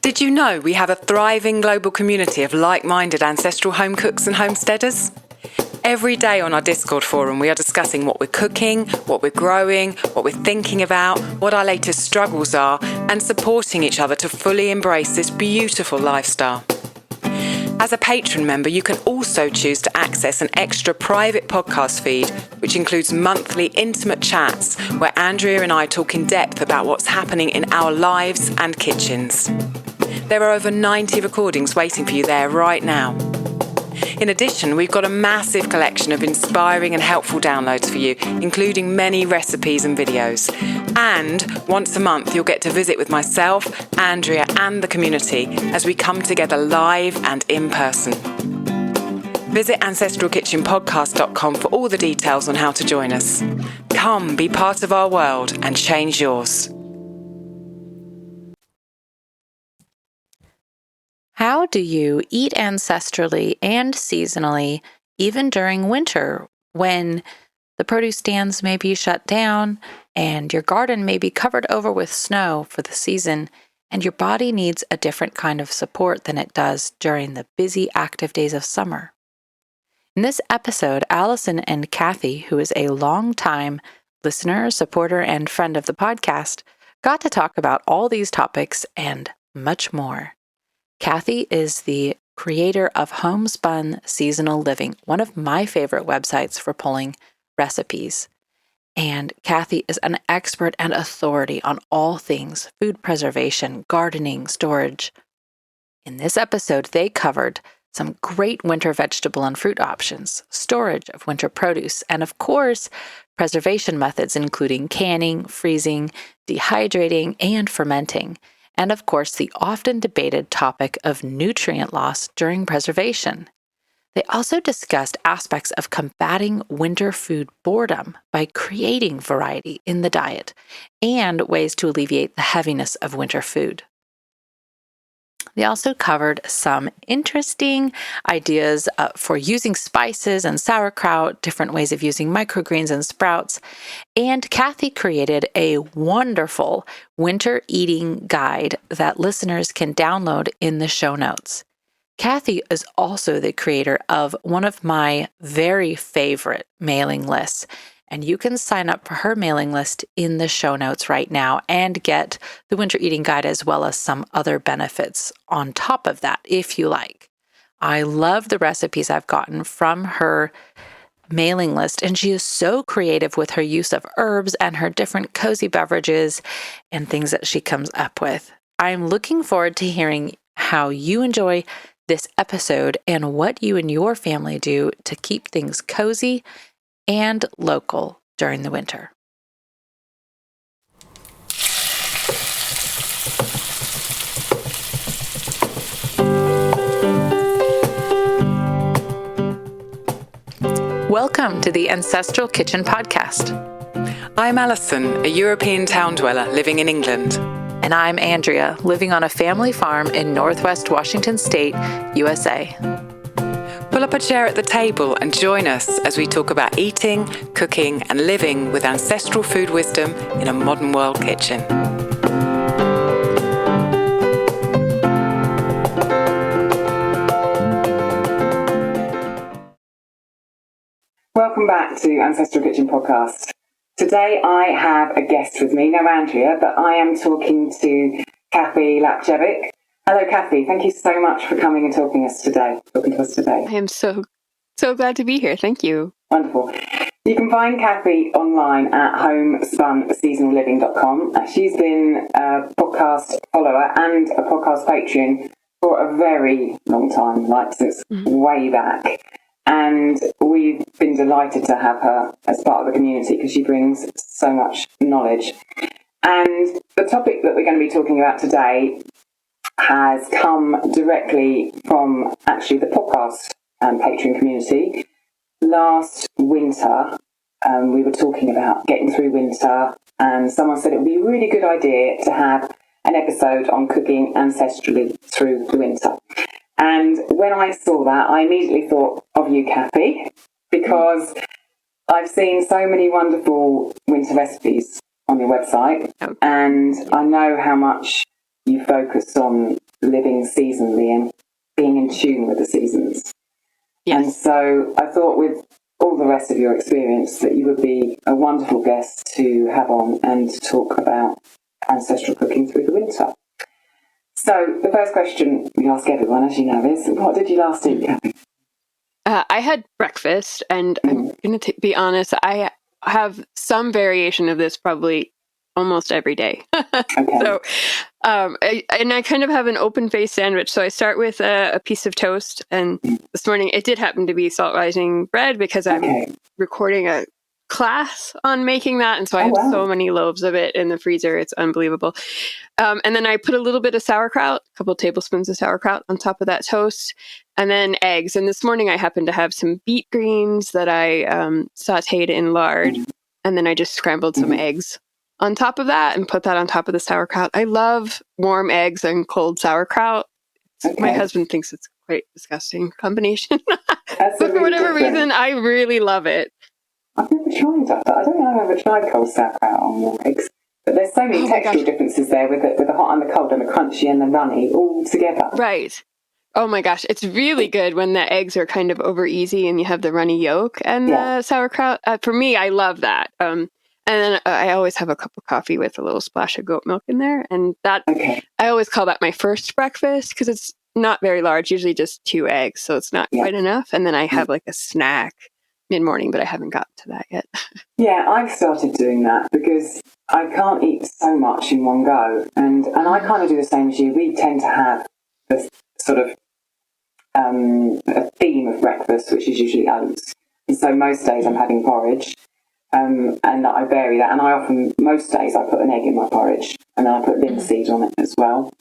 Did you know we have a thriving global community of like-minded ancestral home cooks and homesteaders? Every day on our Discord forum, we are discussing what we're cooking, what we're growing, what we're thinking about, what our latest struggles are, and supporting each other to fully embrace this beautiful lifestyle. As a patron member, you can also choose to access an extra private podcast feed, which includes monthly intimate chats where Andrea and I talk in depth about what's happening in our lives and kitchens. There are over 90 recordings waiting for you there right now. In addition, we've got a massive collection of inspiring and helpful downloads for you, including many recipes and videos. And once a month, you'll get to visit with myself, Andrea, and the community as we come together live and in person. Visit ancestralkitchenpodcast.com for all the details on how to join us. Come be part of our world and change yours. How do you eat ancestrally and seasonally, even during winter, when the produce stands may be shut down and your garden may be covered over with snow for the season, and your body needs a different kind of support than it does during the busy, active days of summer? In this episode, Allison and Kathie, who is a long-time listener, supporter, and friend of the podcast, got to talk about all these topics and much more. Kathie is the creator of Homespun Seasonal Living, one of my favorite websites for pulling recipes. And Kathie is an expert and authority on all things food preservation, gardening, storage. In this episode, they covered some great winter vegetable and fruit options, storage of winter produce, and of course, preservation methods including canning, freezing, dehydrating, and fermenting. And of course, the often debated topic of nutrient loss during preservation. They also discussed aspects of combating winter food boredom by creating variety in the diet and ways to alleviate the heaviness of winter food. They also covered some interesting ideas for using spices and sauerkraut, different ways of using microgreens and sprouts, and Kathie created a wonderful winter eating guide that listeners can download in the show notes. Kathie is also the creator of one of my very favorite mailing lists, and you can sign up for her mailing list in the show notes right now and get the winter eating guide as well as some other benefits on top of that if you like. I love the recipes I've gotten from her mailing list, and she is so creative with her use of herbs and her different cozy beverages and things that she comes up with. I'm looking forward to hearing how you enjoy this episode and what you and your family do to keep things cozy and local during the winter. Welcome to the Ancestral Kitchen Podcast. I'm Alison, a European town dweller living in England. And I'm Andrea, living on a family farm in Northwest Washington State, USA. Pull up a chair at the table and join us as we talk about eating, cooking, and living with ancestral food wisdom in a modern world kitchen. Welcome back to Ancestral Kitchen Podcast. Today I have a guest with me, no Andrea, but I am talking to Kathie Lapcevic. Hello, Kathie. Thank you so much for coming and talking to us today. I am so glad to be here. Thank you. Wonderful. You can find Kathie online at homespunseasonalliving.com. She's been a podcast follower and a podcast patron for a very long time, like since way back. And we've been delighted to have her as part of the community because she brings so much knowledge. And the topic that we're going to be talking about today has come directly from actually the podcast and Patreon community. Last winter, we were talking about getting through winter, and someone said it would be a really good idea to have an episode on cooking ancestrally through the winter. And when I saw that, I immediately thought of you, Kathie, because I've seen so many wonderful winter recipes on your website, and I know how much you focus on living seasonally and being in tune with the seasons. Yes. And so I thought with all the rest of your experience that you would be a wonderful guest to have on and to talk about ancestral cooking through the winter. So the first question we ask everyone, as you know, is what did you last eat, Kathie? I had breakfast, and I'm going to be honest, I have some variation of this probably almost every day. Okay. So, I kind of have an open-faced sandwich. So I start with a piece of toast, and this morning it did happen to be salt rising bread because I'm recording a class on making that, and so I have so many loaves of it in the freezer. It's unbelievable. And then I put a little bit of sauerkraut, a couple of tablespoons of sauerkraut on top of that toast, and then eggs. And this morning I happened to have some beet greens that I sauteed in lard, and then I just scrambled some eggs on top of that and put that on top of the sauerkraut. I love warm eggs and cold sauerkraut. My husband thinks it's quite disgusting combination. But for whatever reason, I really love it. I've never tried that. I don't think I've ever tried cold sauerkraut on warm eggs. But there's so many textural differences there with the hot and the cold and the crunchy and the runny all together. Right. Oh my gosh, it's really good when the eggs are kind of over easy and you have the runny yolk and the sauerkraut. For me, I love that. And then I always have a cup of coffee with a little splash of goat milk in there. And that I always call that my first breakfast because it's not very large, usually just 2 eggs. So it's not quite enough. And then I have like a snack mid-morning, but I haven't gotten to that yet. Yeah, I've started doing that because I can't eat so much in one go. And I kind of do the same as you. We tend to have this sort of a theme of breakfast, which is usually oats. And so most days I'm having porridge. And I vary that. And most days I put an egg in my porridge and then I put linseed on it as well.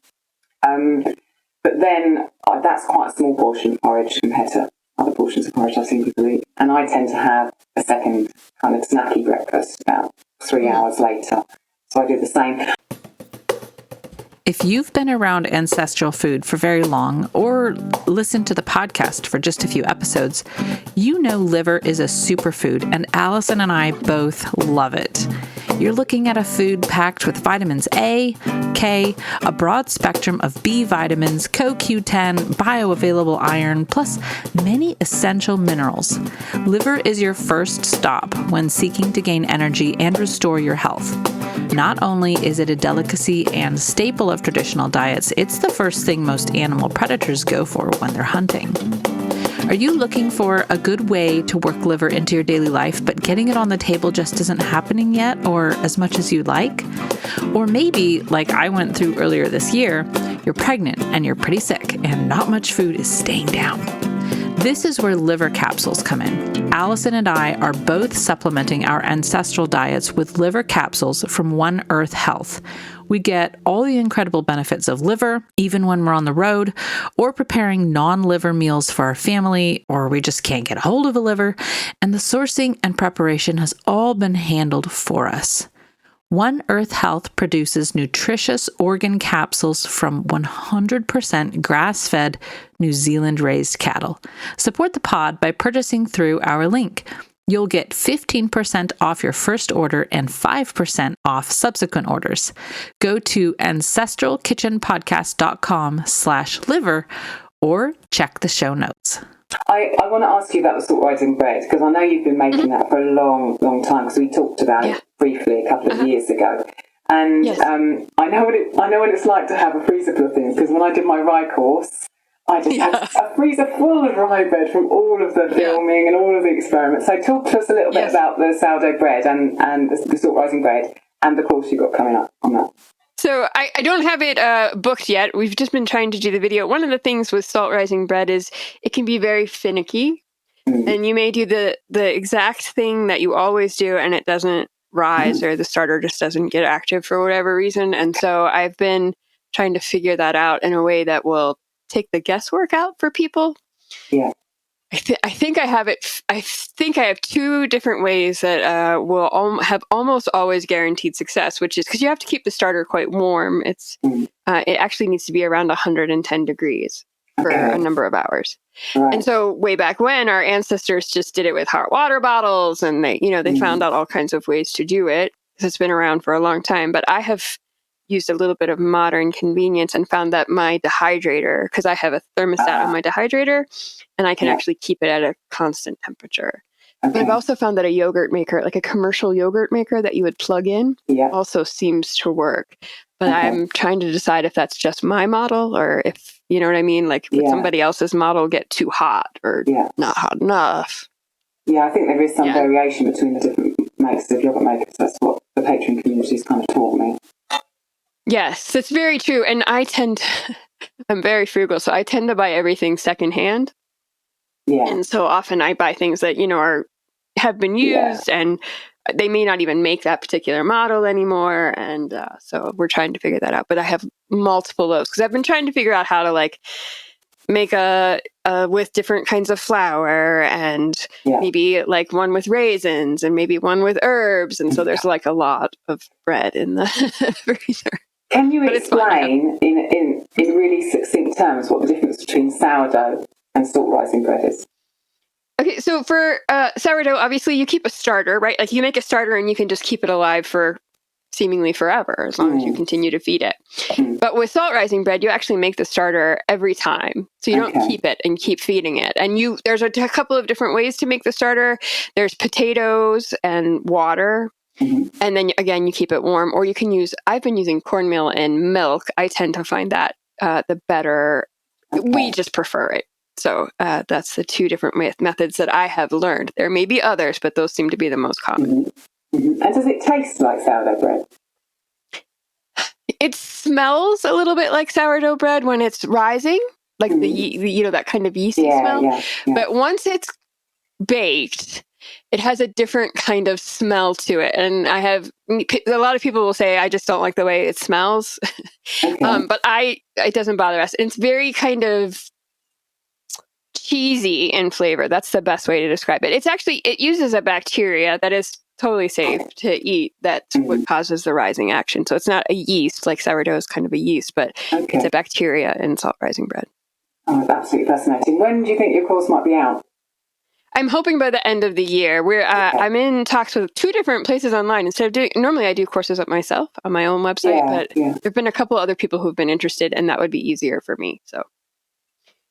But then that's quite a small portion of porridge compared to other portions of porridge I've seen people eat. And I tend to have a second kind of snacky breakfast about 3 hours later. So I do the same. If you've been around ancestral food for very long or listened to the podcast for just a few episodes, you know liver is a superfood, and Allison and I both love it. You're looking at a food packed with vitamins A, K, a broad spectrum of B vitamins, CoQ10, bioavailable iron, plus many essential minerals. Liver is your first stop when seeking to gain energy and restore your health. Not only is it a delicacy and staple of traditional diets, it's the first thing most animal predators go for when they're hunting. Are you looking for a good way to work liver into your daily life, but getting it on the table just isn't happening yet or as much as you'd like? Or maybe, like I went through earlier this year, you're pregnant and you're pretty sick and not much food is staying down. This is where liver capsules come in. Allison and I are both supplementing our ancestral diets with liver capsules from One Earth Health. We get all the incredible benefits of liver, even when we're on the road, or preparing non-liver meals for our family, or we just can't get a hold of a liver, and the sourcing and preparation has all been handled for us. One Earth Health produces nutritious organ capsules from 100% grass-fed, New Zealand-raised cattle. Support the pod by purchasing through our link. You'll get 15% off your first order and 5% off subsequent orders. Go to ancestralkitchenpodcast.com/liver or check the show notes. I want to ask you about the salt rising bread because I know you've been making that for a long, long time because we talked about it briefly a couple of years ago. And I know what it's like to have a freezer full of things because when I did my rye course, I just had a freezer full of rye bread from all of the filming and all of the experiments. So talk to us a little bit about the sourdough bread and the salt rising bread and the course you've got coming up on that. So I don't have it booked yet. We've just been trying to do the video. One of the things with salt rising bread is it can be very finicky. And you may do the exact thing that you always do and it doesn't rise or the starter just doesn't get active for whatever reason. And so I've been trying to figure that out in a way that will take the guesswork out for people. Yeah. I think I have it. I think I have 2 different ways that will have almost always guaranteed success, which is because you have to keep the starter quite warm. It actually needs to be around 110 degrees for a number of hours. Right. And so way back when, our ancestors just did it with hot water bottles, and they found out all kinds of ways to do it because it's been around for a long time. But I have used a little bit of modern convenience and found that my dehydrator, because I have a thermostat on my dehydrator, and I can actually keep it at a constant temperature. But I've also found that a yogurt maker, like a commercial yogurt maker that you would plug in, also seems to work. But I'm trying to decide if that's just my model or if, you know what I mean? Like, would somebody else's model get too hot or not hot enough? Yeah, I think there is some variation between the different makes of yogurt makers. That's what the Catering community's kind of taught me. Yes, that's very true. And I'm very frugal, so I tend to buy everything secondhand. Yeah. And so often I buy things that, have been used and they may not even make that particular model anymore. And so we're trying to figure that out. But I have multiple of those because I've been trying to figure out how to make a with different kinds of flour and maybe like one with raisins and maybe one with herbs. And so there's like a lot of bread in the freezer. Can you explain in really succinct terms what the difference between sourdough and salt rising bread is? Okay, so for sourdough, obviously you keep a starter, right? Like you make a starter and you can just keep it alive for seemingly forever as long as you continue to feed it. But with salt rising bread, you actually make the starter every time. So you don't keep it and keep feeding it. And there's a couple of different ways to make the starter. There's potatoes and water. And then again, you keep it warm, or you can I've been using cornmeal and milk. I tend to find that the better. We just prefer it. So that's the two different methods that I have learned. There may be others, but those seem to be the most common. And does it taste like sourdough bread? It smells a little bit like sourdough bread when it's rising, like the that kind of yeasty smell. Yeah. But once it's baked, it has a different kind of smell to it. And a lot of people will say, I just don't like the way it smells. But it doesn't bother us. And it's very kind of cheesy in flavor. That's the best way to describe it. It uses a bacteria that is totally safe to eat. That's what causes the rising action. So it's not a yeast, like sourdough is kind of a yeast, but it's a bacteria in salt rising bread. Oh, that's absolutely fascinating. When do you think your course might be out? I'm hoping by the end of the year. I'm in talks with 2 different places online. Normally I do courses up myself on my own website, but there've been a couple other people who've been interested, and that would be easier for me. So,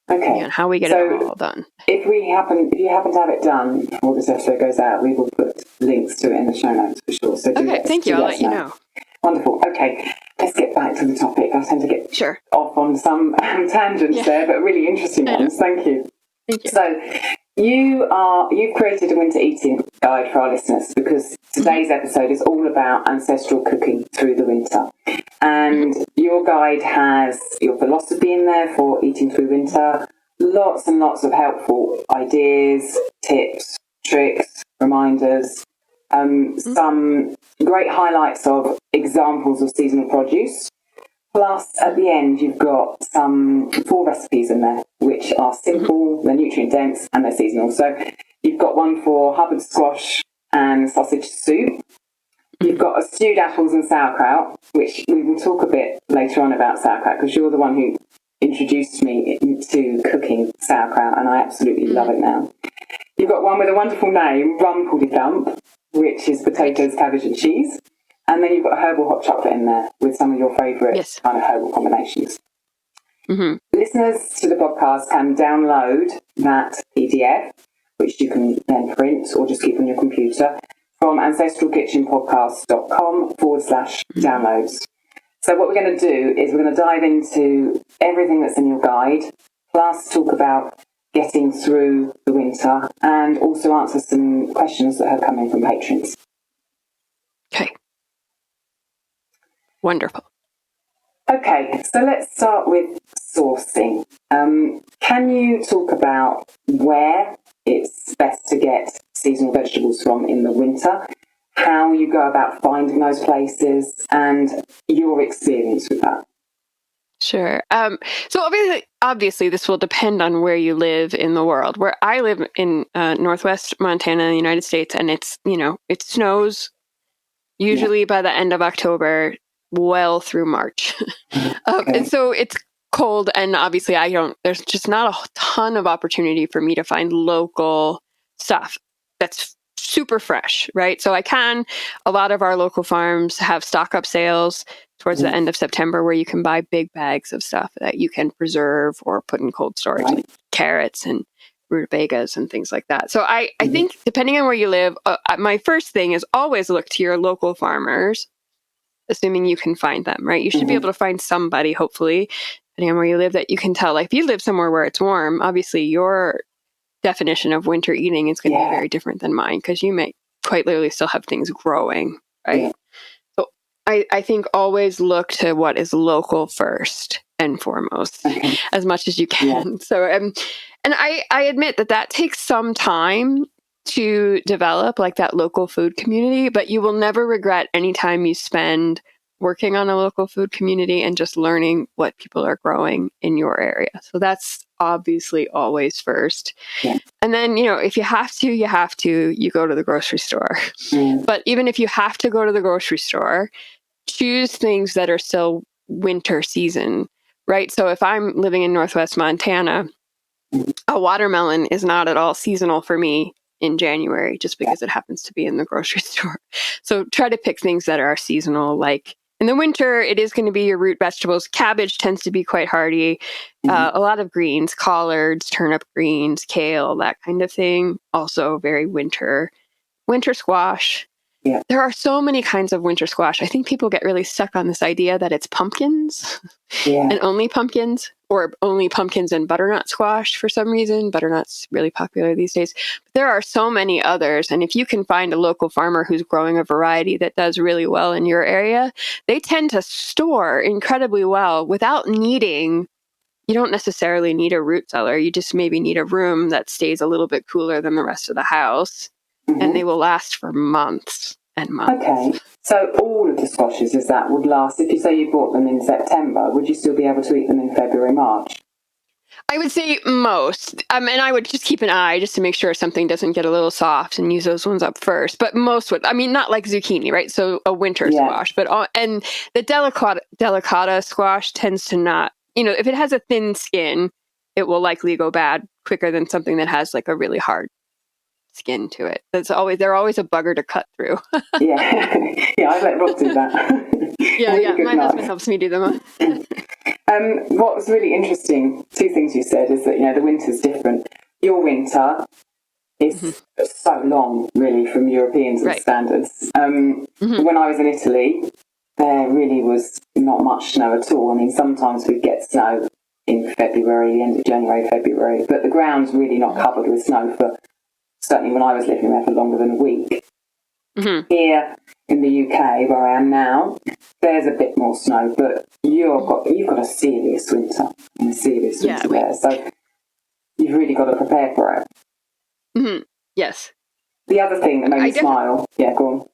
on how we get it all done. If you happen to have it done before this episode goes out, we will put links to it in the show notes for sure. So thank you. I'll let you know. Wonderful. Okay, let's get back to the topic. I tend to get off on some tangents there, but really interesting ones. Thank you. Thank you. So you've created a winter eating guide for our listeners because today's episode is all about ancestral cooking through the winter. And your guide has your philosophy in there for eating through winter, lots and lots of helpful ideas, tips, tricks, reminders, some great highlights of examples of seasonal produce. Plus, at the end, you've got some 4 recipes in there, which are simple, they're nutrient-dense, and they're seasonal. So you've got one for Hubbard squash and sausage soup. You've got a stewed apples and sauerkraut, which we will talk a bit later on about sauerkraut, because you're the one who introduced me to cooking sauerkraut, and I absolutely love it now. You've got one with a wonderful name, Rumpuddydump, which is potatoes, cabbage, and cheese. And then you've got a herbal hot chocolate in there with some of your favourite kind of herbal combinations. Listeners to the podcast can download that PDF, which you can then print or just keep on your computer, from ancestralkitchenpodcast.com/downloads. So what we're going to do is we're going to dive into everything that's in your guide, plus talk about getting through the winter and also answer some questions that have come in from patrons. Okay. Wonderful. Okay, so let's start with sourcing. Can you talk about where it's best to get seasonal vegetables from in the winter, how you go about finding those places, and your experience with that? Sure. So obviously, this will depend on where you live in the world. Where I live in Northwest Montana, in the United States, and it snows usually by the end of October, well through March. And so it's cold, and obviously there's just not a ton of opportunity for me to find local stuff that's super fresh, right? So a lot of our local farms have stock up sales towards the end of September, where you can buy big bags of stuff that you can preserve or put in cold storage, like carrots and rutabagas and things like that. So I think depending on where you live, my first thing is always look to your local farmers, assuming you can find them, right? You should be able to find somebody, hopefully, depending on where you live, that you can tell. Like if you live somewhere where it's warm, obviously your definition of winter eating is going to be very different than mine, because you may quite literally still have things growing, right? So I think always look to what is local first and foremost, as much as you can. So, and I admit that takes some time to develop, like that local food community, but you will never regret any time you spend working on a local food community and just learning what people are growing in your area. So that's obviously always first. And then, if you have to, you go to the grocery store. But even if you have to go to the grocery store, choose things that are still winter season, right? So if I'm living in Northwest Montana, a watermelon is not at all seasonal for me in January, just because it happens to be in the grocery store. So try to pick things that are seasonal. Like in the winter, it is going to be your root vegetables. Cabbage tends to be quite hardy. A lot of greens, collards, turnip greens, kale, that kind of thing. Also very winter. Winter squash. There are so many kinds of winter squash. I think people get really stuck on this idea that it's pumpkins and only pumpkins, or only pumpkins and butternut squash for some reason. Butternut's really popular these days. But there are so many others. And if you can find a local farmer who's growing a variety that does really well in your area, they tend to store incredibly well without needing, you don't necessarily need a root cellar. You just maybe need a room that stays a little bit cooler than the rest of the house. And they will last for months and months. Okay, so all of the squashes that would last, if you say you bought them in September, would you still be able to eat them in February, March? I would say most. And I would just keep an eye just to make sure something doesn't get a little soft and use those ones up first. But most would. I mean, not like zucchini, right? So a winter squash. But and the delicata squash tends to not, if it has a thin skin, it will likely go bad quicker than something that has like a really hard skin to it. They're always a bugger to cut through. I let Rob do that. My husband helps me do them. What was really interesting, two things you said, is that the winter's different. Your winter is so long, really, from European standards. When I was in Italy, there really was not much snow at all. I mean, sometimes we'd get snow in February, the end of January, February, but the ground's really not covered with snow for, certainly when I was living there, for longer than a week. Here in the UK, where I am now, there's a bit more snow, but you've got a serious winter, there. So you've really got to prepare for it. Yes. The other thing that made me smile, go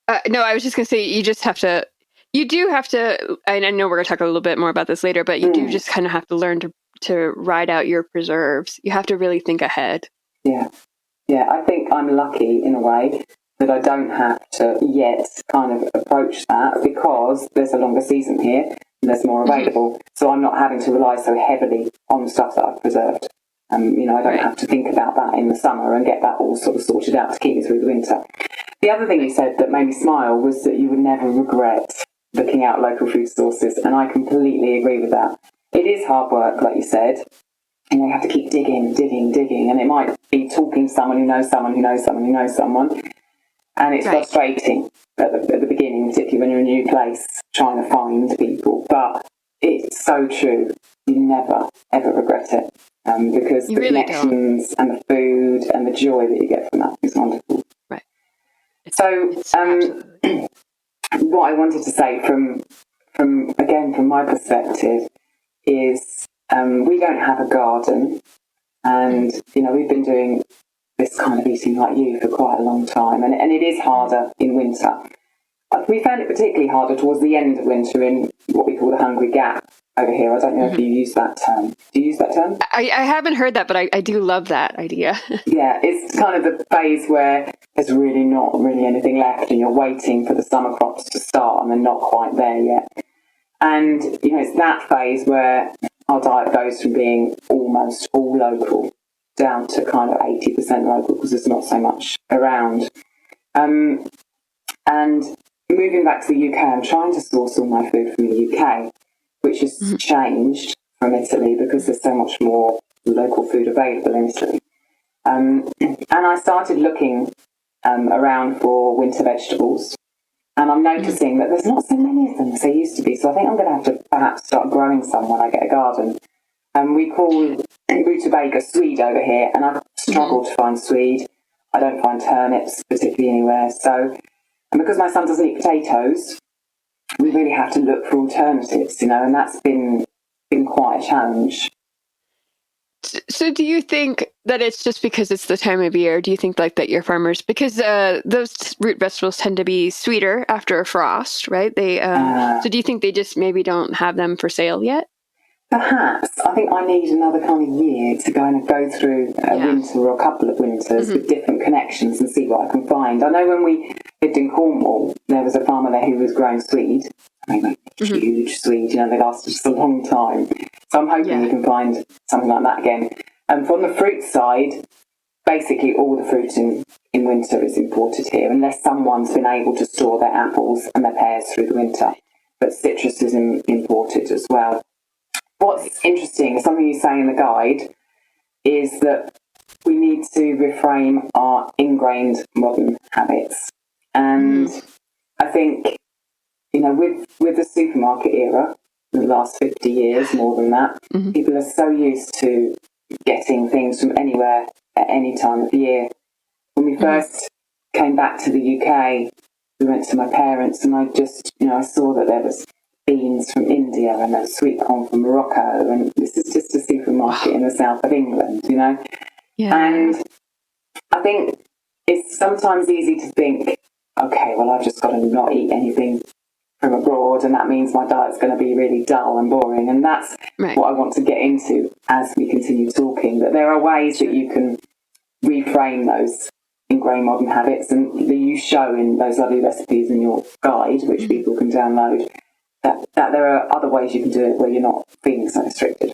on. No, I was just going to say, you do have to, and I know we're going to talk a little bit more about this later, but you do just kind of have to learn to ride out your preserves. You have to really think ahead. Yeah, I think I'm lucky in a way that I don't have to yet kind of approach that, because there's a longer season here and there's more available. So I'm not having to rely so heavily on stuff that I've preserved. I don't have to think about that in the summer and get that all sort of sorted out to keep me through the winter. The other thing you said that made me smile was that you would never regret looking out local food sources, and I completely agree with that. It is hard work, like you said. And you have to keep digging, and it might be talking to someone who knows someone who knows someone who knows someone. And it's frustrating at the beginning, particularly when you're in a new place, trying to find people. But it's so true. You never, ever regret it. Because the connections and the food and the joy that you get from that is wonderful. Right. So, what I wanted to say from my perspective is, we don't have a garden, and we've been doing this kind of eating like you for quite a long time, and it is harder in winter. We found it particularly harder towards the end of winter in what we call the hungry gap over here. I don't know if you use that term. Do you use that term? I haven't heard that, but I do love that idea. Yeah, it's kind of the phase where there's really not anything left, and you're waiting for the summer crops to start, and they're not quite there yet. And it's that phase where our diet goes from being almost all local down to kind of 80% local, because there's not so much around. And moving back to the UK, I'm trying to source all my food from the UK, which has changed from Italy because there's so much more local food available in Italy. And I started looking around for winter vegetables, and I'm noticing that there's not so many of them as there used to be. So I think I'm going to have to perhaps start growing some when I get a garden. We call rutabaga swede over here, and I've struggled to find swede. I don't find turnips particularly anywhere. So, and because my son doesn't eat potatoes, we really have to look for alternatives, and that's been quite a challenge. So do you think that it's just because it's the time of year? Do you think that your farmers, because those root vegetables tend to be sweeter after a frost, right? So do you think they just maybe don't have them for sale yet? Perhaps. I think I need another kind of year to kind of go through a winter or a couple of winters with different connections and see what I can find. I know when we lived in Cornwall, there was a farmer there who was growing swede. I mean, huge swede, they lasted just a long time. So I'm hoping you can find something like that again. And from the fruit side, basically all the fruit in winter is imported here, unless someone's been able to store their apples and their pears through the winter. But citrus is imported as well. What's interesting, something you say in the guide, is that we need to reframe our ingrained modern habits. And I think, with the supermarket era, the last 50 years, more than that, people are so used to getting things from anywhere at any time of year. When we first came back to the UK, we went to my parents, and I just, I saw that there was beans from India and a sweet corn from Morocco, and this is just a supermarket in the south of England, Yeah. And I think it's sometimes easy to think, okay, well, I've just got to not eat anything from abroad, and that means my diet's going to be really dull and boring, and that's what I want to get into as we continue talking, that there are ways that you can reframe those ingrained modern habits, and you show in those lovely recipes in your guide, which people can download, that there are other ways you can do it where you're not feeling so restricted.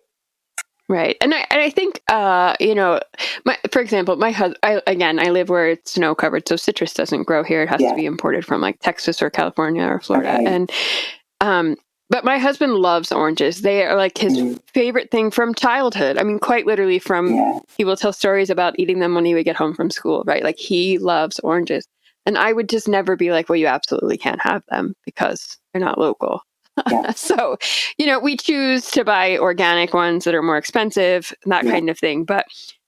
Right. And I think, for example, my husband, I live where it's snow covered, so citrus doesn't grow here. It has to be imported from Texas or California or Florida. Okay. And, but my husband loves oranges. They are his favorite thing from childhood. I mean, quite literally he will tell stories about eating them when he would get home from school, right? He loves oranges. And I would just never be like, well, you absolutely can't have them because they're not local. Yeah. So, we choose to buy organic ones that are more expensive, that kind of thing,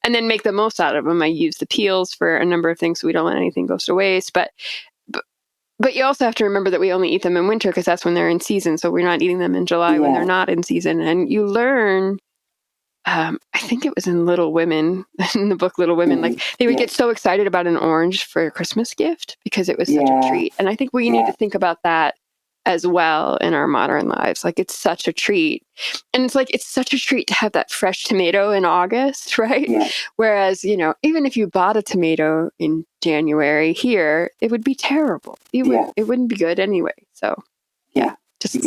and then make the most out of them. I use the peels for a number of things so we don't let anything go to waste. But you also have to remember that we only eat them in winter because that's when they're in season. So we're not eating them in July when they're not in season. And you learn, I think it was in Little Women, in the book Little Women, they would get so excited about an orange for a Christmas gift because it was such a treat. And I think we need to think about that as well in our modern lives. It's such a treat. And it's such a treat to have that fresh tomato in August, right? Yeah. Whereas, even if you bought a tomato in January here, it would be terrible. It wouldn't be good anyway. So just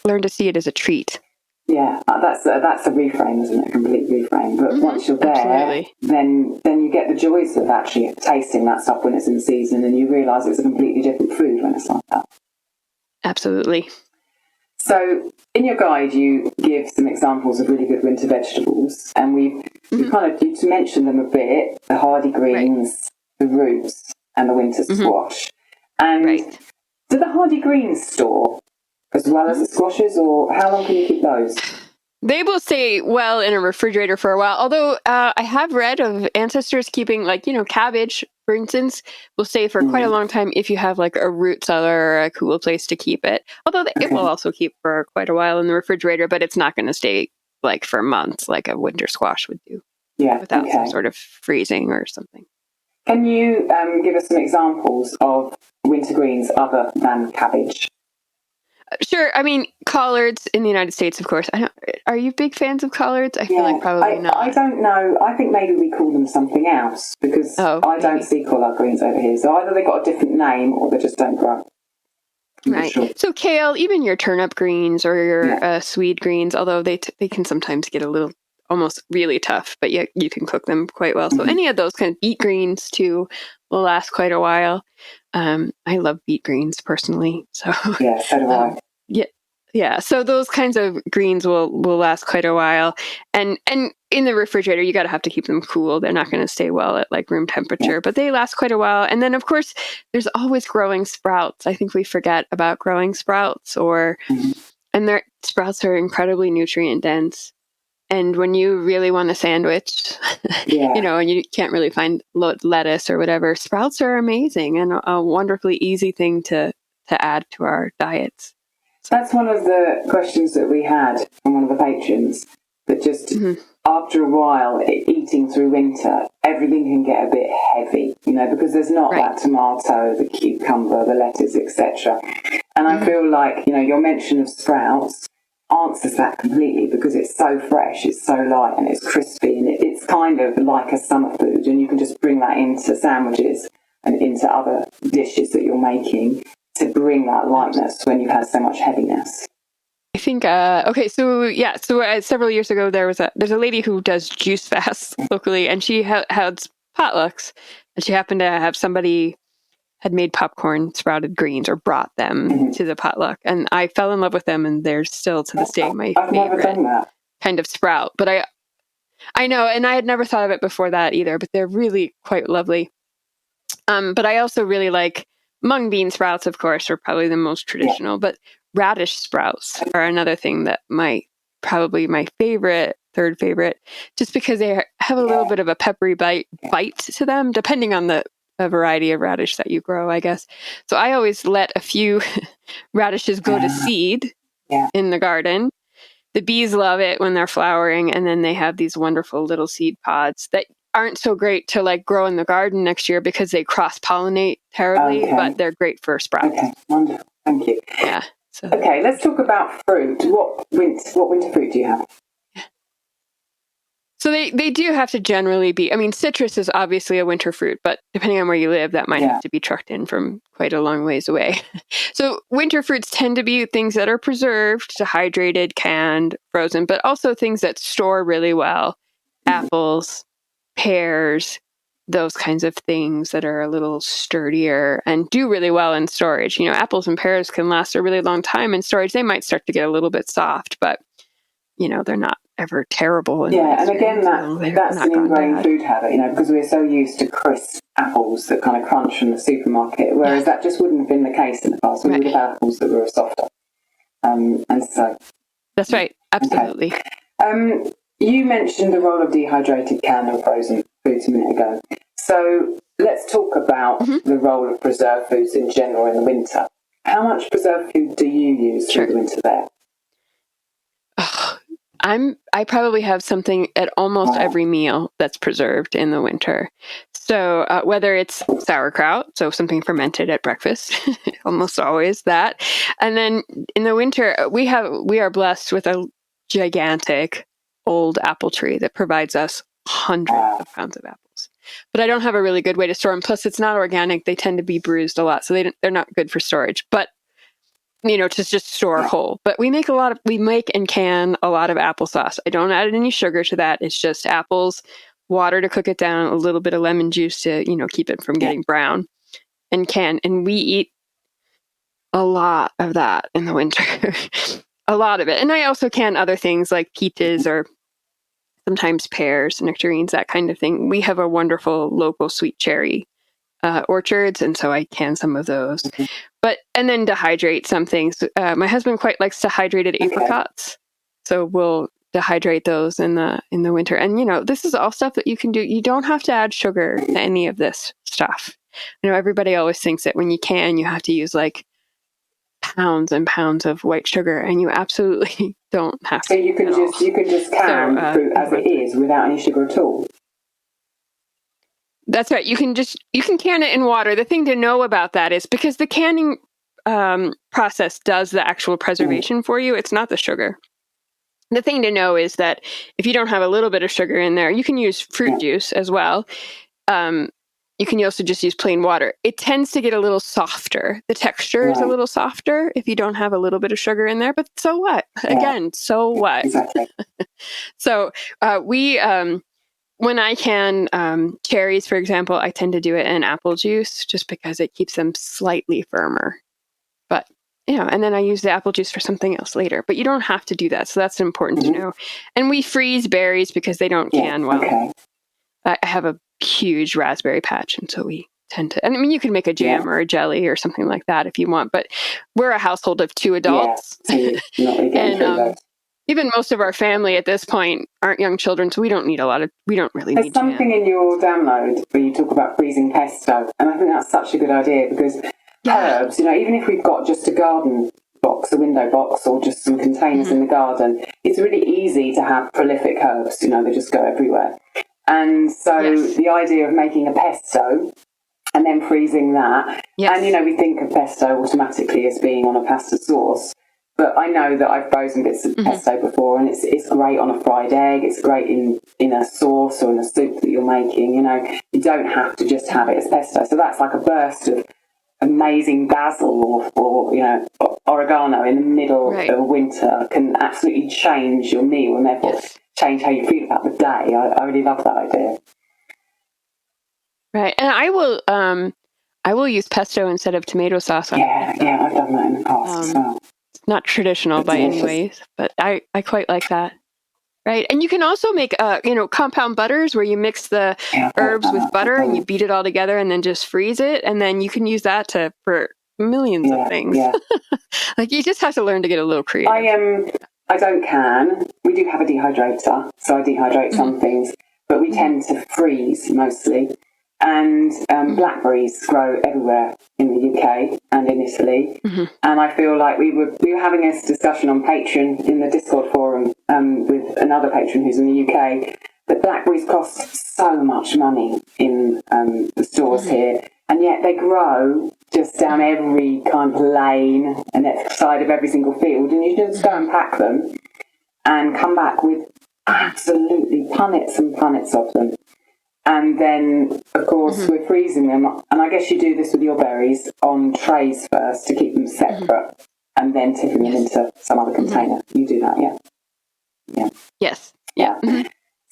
learn to see it as a treat. Yeah, that's a reframe, isn't it? A complete reframe. But once you're there, then you get the joys of actually tasting that stuff when it's in season, and you realise it's a completely different food when it's like that. Absolutely. So in your guide, you give some examples of really good winter vegetables, and we've kind of you mentioned them a bit: the hardy greens, the roots, and the winter squash. And do the hardy greens store as well as the squashes, or how long can you keep those? They will stay well in a refrigerator for a while. Although I have read of ancestors keeping, cabbage, for instance, will stay for quite a long time if you have a root cellar or a cool place to keep it. Although it will also keep for quite a while in the refrigerator, but it's not going to stay for months like a winter squash would do. Yeah, without some sort of freezing or something. Can you give us some examples of winter greens other than cabbage? Sure. I mean, collards in the United States, of course. Are you big fans of collards? I feel like probably not. I don't know. I think maybe we call them something else because I don't see collard greens over here. So either they got a different name or they just don't grow. Right. Sure. So kale, even your turnip greens or your swede greens, although they can sometimes get a little almost really tough, but yet you can cook them quite well. So any of those kind of beet greens too will last quite a while. I love beet greens personally. So Yeah, so do I. Yeah. So those kinds of greens will last quite a while. And in the refrigerator, you have to keep them cool. They're not going to stay well at like room temperature, but they last quite a while. And then of course, there's always growing sprouts. I think we forget about growing sprouts and their sprouts are incredibly nutrient dense. And when you really want a sandwich, and you can't really find lettuce or whatever, sprouts are amazing and a wonderfully easy thing to add to our diets. That's one of the questions that we had from one of the patrons, that just after a while, eating through winter, everything can get a bit heavy, because there's not that tomato, the cucumber, the lettuce, etc. And I feel like, your mention of sprouts answers that completely, because it's so fresh, it's so light, and it's crispy, and it's kind of like a summer food, and you can just bring that into sandwiches and into other dishes that you're making to bring that lightness when you've had so much heaviness. I think, so several years ago, there's a lady who does juice fasts locally, and she had potlucks, and she happened to have somebody had made popcorn sprouted greens or brought them to the potluck, and I fell in love with them, and they're still to this day my favorite kind of sprout. But I know, and I had never thought of it before that either, but they're really quite lovely. But I also really like mung bean sprouts, of course, are probably the most traditional, but radish sprouts are another thing that probably my third favorite, just because they have a little bit of a peppery bite to them, depending on the variety of radish that you grow, I guess. So I always let a few radishes go to seed in the garden. The bees love it when they're flowering, and then they have these wonderful little seed pods that aren't so great to like grow in the garden next year because they cross-pollinate terribly, but they're great for sprouts. Okay, wonderful. Thank you. Yeah. So. Okay, let's talk about fruit. What winter fruit do you have? So they do have to generally be, citrus is obviously a winter fruit, but depending on where you live, that might have to be trucked in from quite a long ways away. So winter fruits tend to be things that are preserved, dehydrated, canned, frozen, but also things that store really well. Apples, pears, those kinds of things that are a little sturdier and do really well in storage. Apples and pears can last a really long time in storage. They might start to get a little bit soft, but they're not ever terrible. And again, that's an ingrained food habit, because we're so used to crisp apples that kind of crunch from the supermarket, whereas that just wouldn't have been the case in the past. We would have had apples that were softer. And so... That's right. Absolutely. Okay. You mentioned the role of dehydrated canned and frozen foods a minute ago. So let's talk about the role of preserved foods in general in the winter. How much preserved food do you use through the winter there? I probably have something at almost every meal that's preserved in the winter. So whether it's sauerkraut, so something fermented at breakfast, almost always that. And then in the winter, we are blessed with a gigantic old apple tree that provides us hundreds of pounds of apples. But I don't have a really good way to store them. Plus, it's not organic. They tend to be bruised a lot, so they're not good for storage. But to just store whole. But we make and can a lot of applesauce. I don't add any sugar to that. It's just apples, water to cook it down, a little bit of lemon juice to, keep it from getting brown, and we eat a lot of that in the winter. A lot of it. And I also can other things like peaches or sometimes pears, nectarines, that kind of thing. We have a wonderful local sweet cherry orchards, and so I can some of those. And then dehydrate some things. My husband quite likes dehydrated apricots, so we'll dehydrate those in the winter. And this is all stuff that you can do. You don't have to add sugar to any of this stuff. Everybody always thinks that when you have to use like pounds and pounds of white sugar, and you absolutely don't have to. So you can just can fruit as it is without any sugar at all. That's right. You can can it in water. The thing to know about that is because the canning process does the actual preservation for you. It's not the sugar. The thing to know is that if you don't have a little bit of sugar in there, you can use fruit juice as well. you can also just use plain water. It tends to get a little softer. The texture is a little softer if you don't have a little bit of sugar in there, but so what? Again, so what? Exactly. So we, when I can, cherries, for example, I tend to do it in apple juice just because it keeps them slightly firmer. But, and then I use the apple juice for something else later. But you don't have to do that. So that's important to know. And we freeze berries because they don't can well. Okay. I have a huge raspberry patch, and so we tend to, I mean, you can make a jam or a jelly or something like that if you want, but we're a household of 2 adults. So you're not really getting through those. Even most of our family at this point aren't young children, so we don't really There's need something jam. in your download where you talk about freezing pesto, and I think that's such a good idea because herbs, even if we've got just a garden box, a window box, or just some containers in the garden, it's really easy to have prolific herbs, they just go everywhere. And so the idea of making a pesto and then freezing that, and we think of pesto automatically as being on a pasta sauce, but I know that I've frozen bits of pesto before, and it's great on a fried egg, it's great in a sauce or in a soup that you're making, you don't have to just have it as pesto. So that's like a burst of amazing basil or oregano in the middle of winter can absolutely change your meal and therefore change how you feel about the day. I really love that idea. Right, and I will use pesto instead of tomato sauce. Yeah, I've done that in the past as well. It's not traditional by any ways, but I quite like that. Right, and you can also make compound butters where you mix the herbs with butter and you beat it all together and then just freeze it, and then you can use that for millions of things. Yeah. Like you just have to learn to get a little creative. I don't can. We do have a dehydrator, so I dehydrate some things, but we tend to freeze mostly. And blackberries grow everywhere in the UK and in Italy. And I feel like we were having this discussion on Patreon in the Discord forum with another patron who's in the UK, that blackberries cost so much money in the stores here, and yet they grow just down every kind of lane and at the side of every single field, and you just go and pack them and come back with absolutely punnets and punnets of them. And then, of course, we're freezing them. And I guess you do this with your berries on trays first to keep them separate and then tipping them into some other container. You do that, yeah? Yes. Yeah.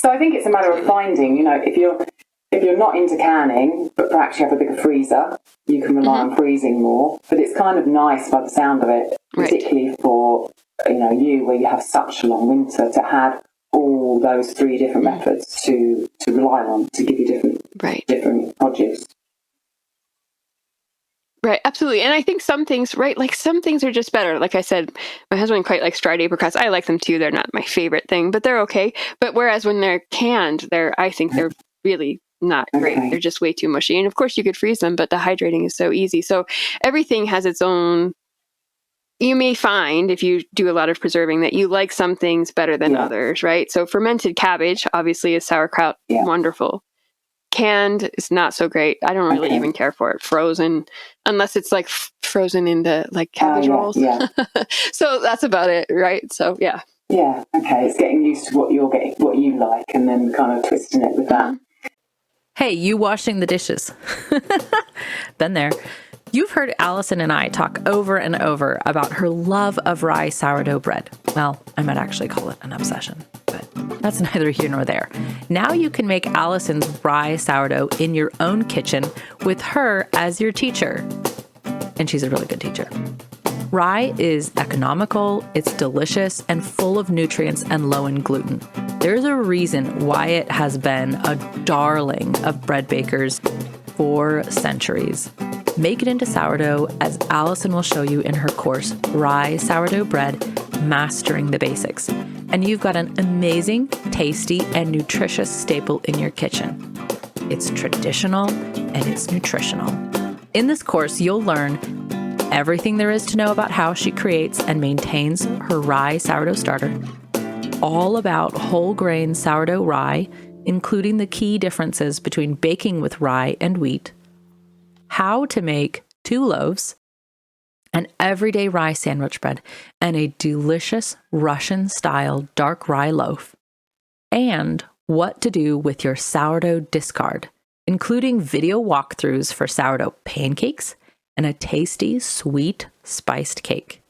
So I think it's a matter of finding, if you're not into canning, but perhaps you have a bigger freezer, you can rely on freezing more. But it's kind of nice by the sound of it, particularly for, you where you have such a long winter, to have all those 3 different methods to rely on to give you different produce. Right, absolutely. And I think some things, some things are just better. Like I said, my husband quite likes dried apricots. I like them too. They're not my favorite thing, but they're okay. But whereas when they're canned, I think they're really not great. They're just way too mushy. And of course you could freeze them, but dehydrating is so easy. So everything has its own. You may find, if you do a lot of preserving, that you like some things better than others, right? So fermented cabbage, obviously, is sauerkraut. Wonderful. Canned is not so great. I don't really even care for it. Frozen, unless it's like frozen in the cabbage rolls. Yeah. So that's about it, right? So yeah. Yeah. Okay. It's getting used to what you like, and then kind of twisting it with that. Hey, you washing the dishes. Been there. You've heard Allison and I talk over and over about her love of rye sourdough bread. Well, I might actually call it an obsession, but that's neither here nor there. Now you can make Allison's rye sourdough in your own kitchen with her as your teacher. And she's a really good teacher. Rye is economical, it's delicious, and full of nutrients and low in gluten. There's a reason why it has been a darling of bread bakers for centuries. Make it into sourdough, as Allison will show you in her course, Rye Sourdough Bread, Mastering the Basics. And you've got an amazing, tasty, and nutritious staple in your kitchen. It's traditional and it's nutritional. In this course, you'll learn everything there is to know about how she creates and maintains her rye sourdough starter, all about whole grain sourdough rye, including the key differences between baking with rye and wheat, how to make 2 loaves, an everyday rye sandwich bread, and a delicious Russian-style dark rye loaf, and what to do with your sourdough discard. including video walkthroughs for sourdough pancakes and a tasty, sweet, spiced cake.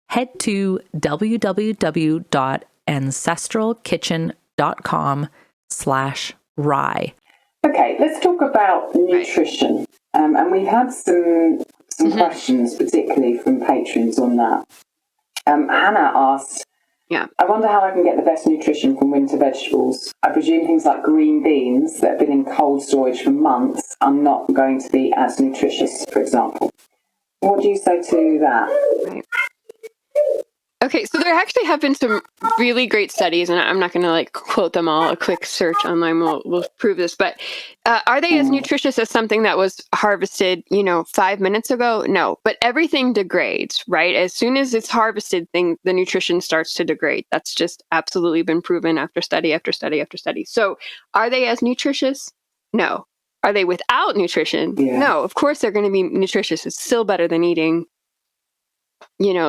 Head to www.ancestralkitchen.com/rye. Okay, let's talk about nutrition. And we've had some questions, particularly from patrons on that. Hannah asked, I wonder how I can get the best nutrition from winter vegetables. I presume things like green beans that have been in cold storage for months are not going to be as nutritious, for example. What do you say to that? Right. Okay, so there actually have been some really great studies, and I'm not going to quote them all. A quick search online will prove this. But are they as nutritious as something that was harvested, 5 minutes ago? No, but everything degrades, right? As soon as it's harvested, the nutrition starts to degrade. That's just absolutely been proven after study after study after study. So are they as nutritious? No. Are they without nutrition? Yeah. No. Of course they're going to be nutritious. It's still better than eating,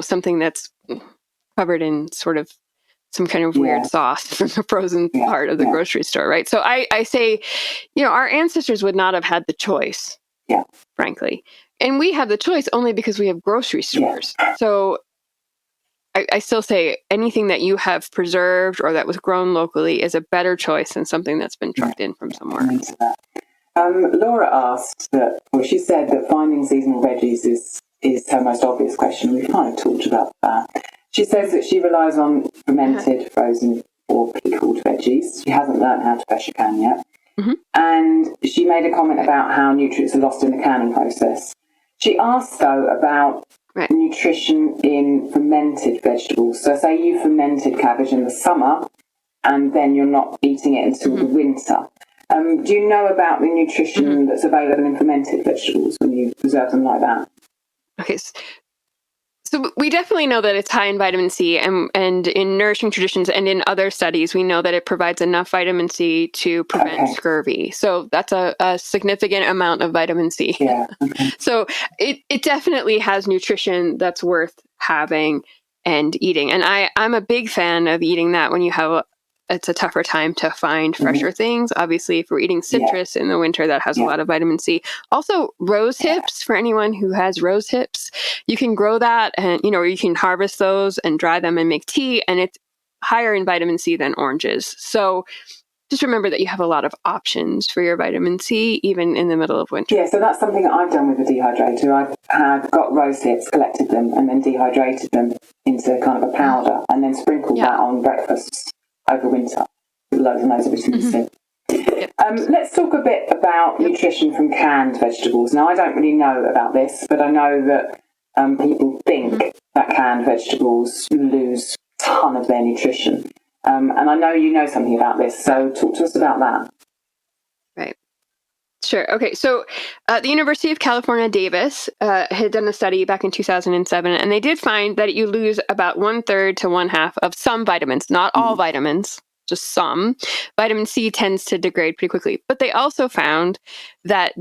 something that's covered in sort of some kind of weird sauce from the frozen part of the grocery store, right? So I say, our ancestors would not have had the choice, frankly. And we have the choice only because we have grocery stores. So I still say anything that you have preserved or that was grown locally is a better choice than something that's been trucked in from somewhere. Laura asked she said that finding seasonal veggies is her most obvious question. We've kind of talked about that. She says that she relies on fermented, frozen, or pickled veggies. She hasn't learned how to pressure can yet. Mm-hmm. And she made a comment about how nutrients are lost in the canning process. She asked, though, about nutrition in fermented vegetables. So say you fermented cabbage in the summer, and then you're not eating it until the winter. Do you know about the nutrition that's available in fermented vegetables when you preserve them like that? Okay, so we definitely know that it's high in vitamin C, and in nourishing traditions and in other studies, we know that it provides enough vitamin C to prevent scurvy. So that's a significant amount of vitamin C. Yeah. Okay. So it definitely has nutrition that's worth having and eating. And I'm a big fan of eating that when it's a tougher time to find fresher things. Obviously, if we're eating citrus in the winter, that has a lot of vitamin C. Also, rose hips, for anyone who has rose hips, you can grow that and, or you can harvest those and dry them and make tea, and it's higher in vitamin C than oranges. So just remember that you have a lot of options for your vitamin C, even in the middle of winter. Yeah, so that's something that I've done with the dehydrator. I've got rose hips, collected them, and then dehydrated them into kind of a powder, and then sprinkled that on breakfasts over winter, with loads and loads of vitamin C. Let's talk a bit about nutrition from canned vegetables. Now, I don't really know about this, but I know that people think that canned vegetables lose a ton of their nutrition. And I know you know something about this, so talk to us about that. Right. Sure. Okay. So the University of California, Davis had done a study back in 2007, and they did find that you lose about 1/3 to 1/2 of some vitamins, not all vitamins, just some. Vitamin C tends to degrade pretty quickly, but they also found that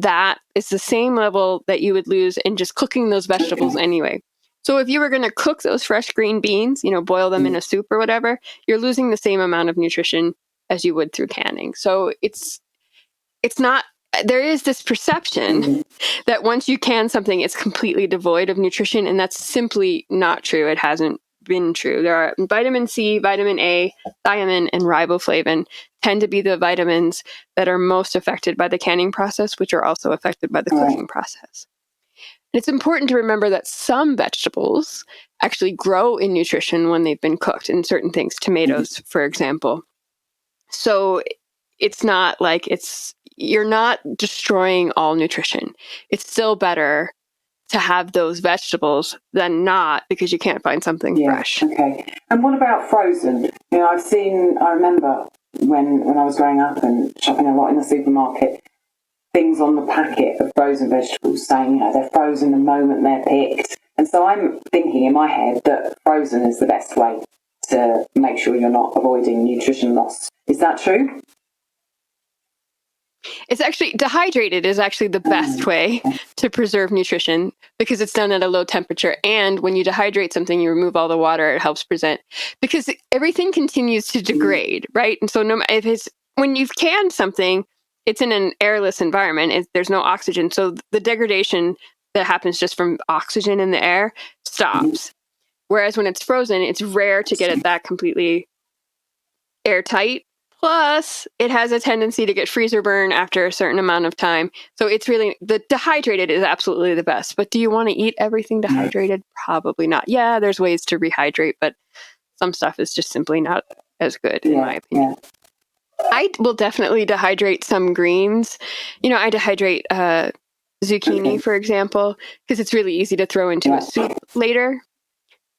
is the same level that you would lose in just cooking those vegetables anyway. So if you were going to cook those fresh green beans, boil them in a soup or whatever, you're losing the same amount of nutrition as you would through canning. So it's not. There is this perception that once you can something, it's completely devoid of nutrition, and that's simply not true. It hasn't been true. There are vitamin C, vitamin A, thiamine, and riboflavin tend to be the vitamins that are most affected by the canning process, which are also affected by the cooking process. And it's important to remember that some vegetables actually grow in nutrition when they've been cooked, in certain things, tomatoes, for example. So it's not like you're not destroying all nutrition. It's still better to have those vegetables than not, because you can't find something fresh. Okay. And what about frozen? I remember when I was growing up and shopping a lot in the supermarket, things on the packet of frozen vegetables saying, they're frozen the moment they're picked. And so I'm thinking in my head that frozen is the best way to make sure you're not avoiding nutrition loss. Is that true? It's actually, dehydrated is actually the best way to preserve nutrition, because it's done at a low temperature. And when you dehydrate something, you remove all the water, it helps present, because everything continues to degrade, right? And so when you've canned something, it's in an airless environment. There's no oxygen. So the degradation that happens just from oxygen in the air stops. Whereas when it's frozen, it's rare to get it that completely airtight. Plus, it has a tendency to get freezer burn after a certain amount of time. So it's really, the dehydrated is absolutely the best. But do you want to eat everything dehydrated? Probably not. Yeah, there's ways to rehydrate, but some stuff is just simply not as good, in my opinion. I will definitely dehydrate some greens. I dehydrate zucchini, for example, because it's really easy to throw into a soup later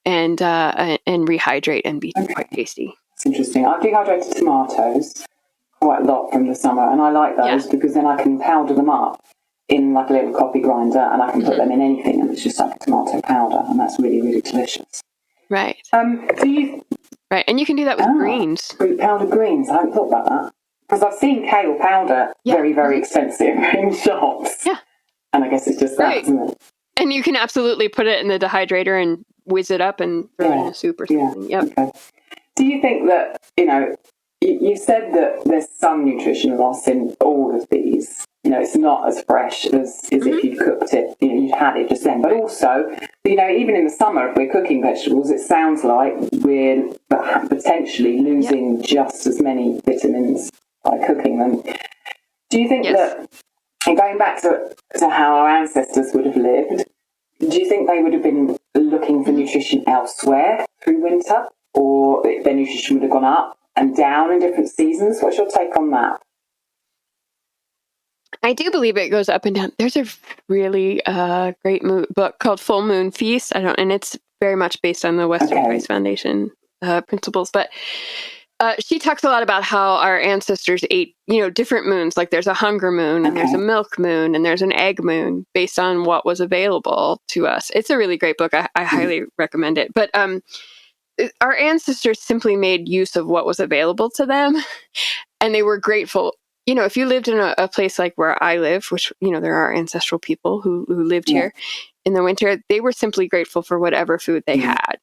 and rehydrate and be quite tasty. It's interesting. I've dehydrated tomatoes quite a lot from the summer, and I like those because then I can powder them up in like a little coffee grinder, and I can put them in anything, and it's just like a tomato powder, and that's really, really delicious. Right. Right, and you can do that with greens. Powdered greens. I haven't thought about that because I've seen kale powder very, very expensive in shops. Yeah, and I guess it's just that, isn't it? And you can absolutely put it in the dehydrator and whiz it up and throw it in a soup or something. Yep. Okay. Do you think that, you said that there's some nutrition loss in all of these? It's not as fresh as if you'd cooked it, you'd had it just then. But also, even in the summer, if we're cooking vegetables, it sounds like we're potentially losing just as many vitamins by cooking them. Do you think that, going back to how our ancestors would have lived, do you think they would have been looking for nutrition elsewhere through winter? Or their nutrition would have gone up and down in different seasons? What's your take on that? I do believe it goes up and down. There's a really great book called Full Moon Feast. And it's very much based on the Western Price Foundation principles. But she talks a lot about how our ancestors ate, different moons. Like there's a hunger moon, and there's a milk moon, and there's an egg moon based on what was available to us. It's a really great book. I highly recommend it. But our ancestors simply made use of what was available to them, and they were grateful. If you lived in a place like where I live, which, there are ancestral people who lived here in the winter, they were simply grateful for whatever food they had.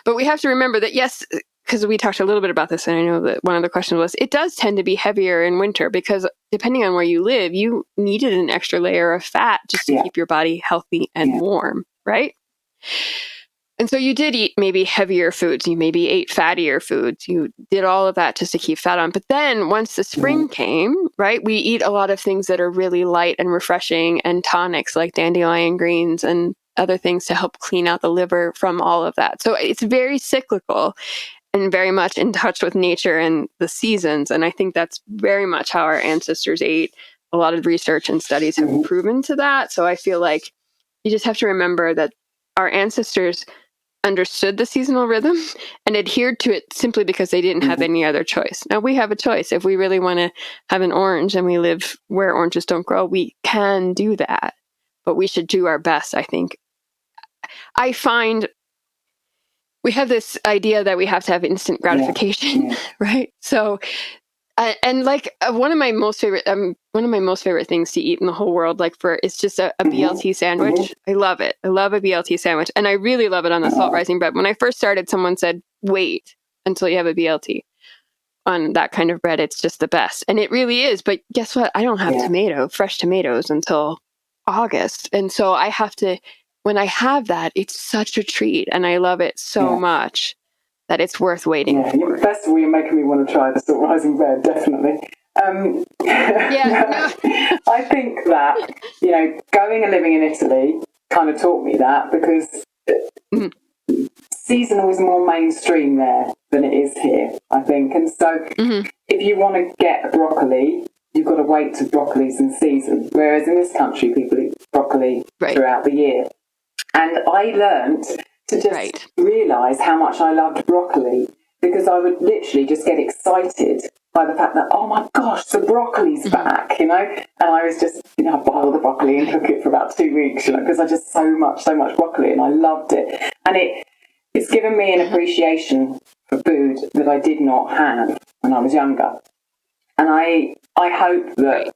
But we have to remember that, yes, because we talked a little bit about this, and I know that one of the questions was, it does tend to be heavier in winter because depending on where you live, you needed an extra layer of fat just to keep your body healthy and warm, right? And so you did eat maybe heavier foods. You maybe ate fattier foods. You did all of that just to keep fat on. But then once the spring came, right, we eat a lot of things that are really light and refreshing and tonics like dandelion greens and other things to help clean out the liver from all of that. So it's very cyclical and very much in touch with nature and the seasons. And I think that's very much how our ancestors ate. A lot of research and studies have proven to that. So I feel like you just have to remember that our ancestors understood the seasonal rhythm and adhered to it simply because they didn't have any other choice. Now we have a choice. If we really want to have an orange and we live where oranges don't grow, we can do that, but we should do our best. I think I find we have this idea that we have to have instant gratification, right? So and like one of my most favorite things to eat in the whole world, it's just a BLT sandwich. I love it. I love a BLT sandwich, and I really love it on the salt rising bread. When I first started, someone said, "Wait until you have a BLT on that kind of bread. It's just the best," and it really is. But guess what? I don't have fresh tomatoes until August, and so I have to. When I have that, it's such a treat, and I love it so much that it's worth waiting for. First of all, you're making me want to try the salt rising bread, definitely. I think that, going and living in Italy kind of taught me that because seasonal is more mainstream there than it is here, I think. And so if you want to get broccoli, you've got to wait till broccoli's in season. Whereas in this country, people eat broccoli throughout the year. And I learned to just realise how much I loved broccoli because I would literally just get excited by the fact that, oh my gosh, the broccoli's back, And I was just, I'd boil the broccoli and cook it for about 2 weeks, because I just so much broccoli and I loved it. And it's given me an appreciation for food that I did not have when I was younger. And I hope that,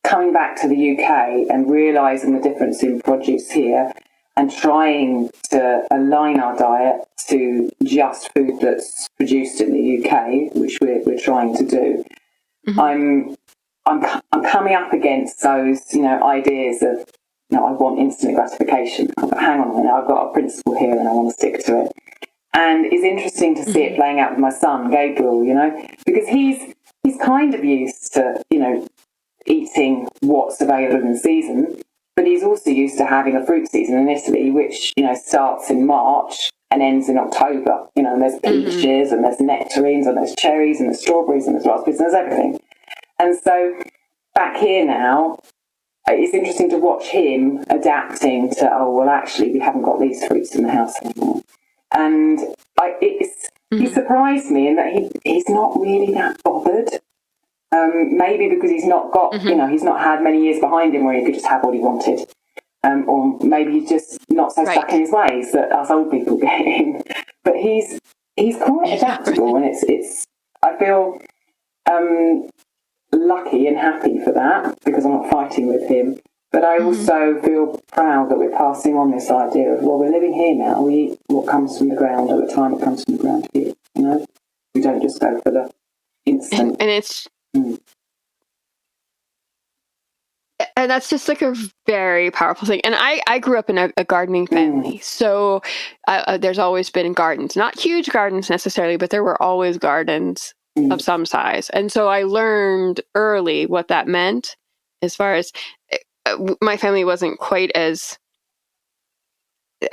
coming back to the UK and realising the difference in produce here and trying to align our diet to just food that's produced in the UK, which we're trying to do, I'm I'm coming up against those, ideas of, I want instant gratification. Hang on a minute, I've got a principle here and I want to stick to it. And it's interesting to see it playing out with my son, Gabriel, because he's kind of used to, eating what's available in season, but he's also used to having a fruit season in Italy, which, starts in March and ends in October, and there's peaches and there's nectarines and there's cherries and there's strawberries and there's raspberries and there's everything. And so back here now, it's interesting to watch him adapting to, actually, we haven't got these fruits in the house anymore. And he surprised me in that he's not really that bothered. Maybe because he's not got, he's not had many years behind him where he could just have what he wanted. Or maybe he's just not so stuck in his ways that us old people get in. But he's quite adaptable, and it's I feel lucky and happy for that, because I'm not fighting with him. But I also feel proud that we're passing on this idea of, we're living here now, we eat what comes from the ground at the time it comes from the ground here, We don't just go for the instant. And it's... And that's just like a very powerful thing. And I grew up in a gardening family. So there's always been gardens, not huge gardens necessarily, but there were always gardens of some size. And so I learned early what that meant, as far as my family wasn't quite as,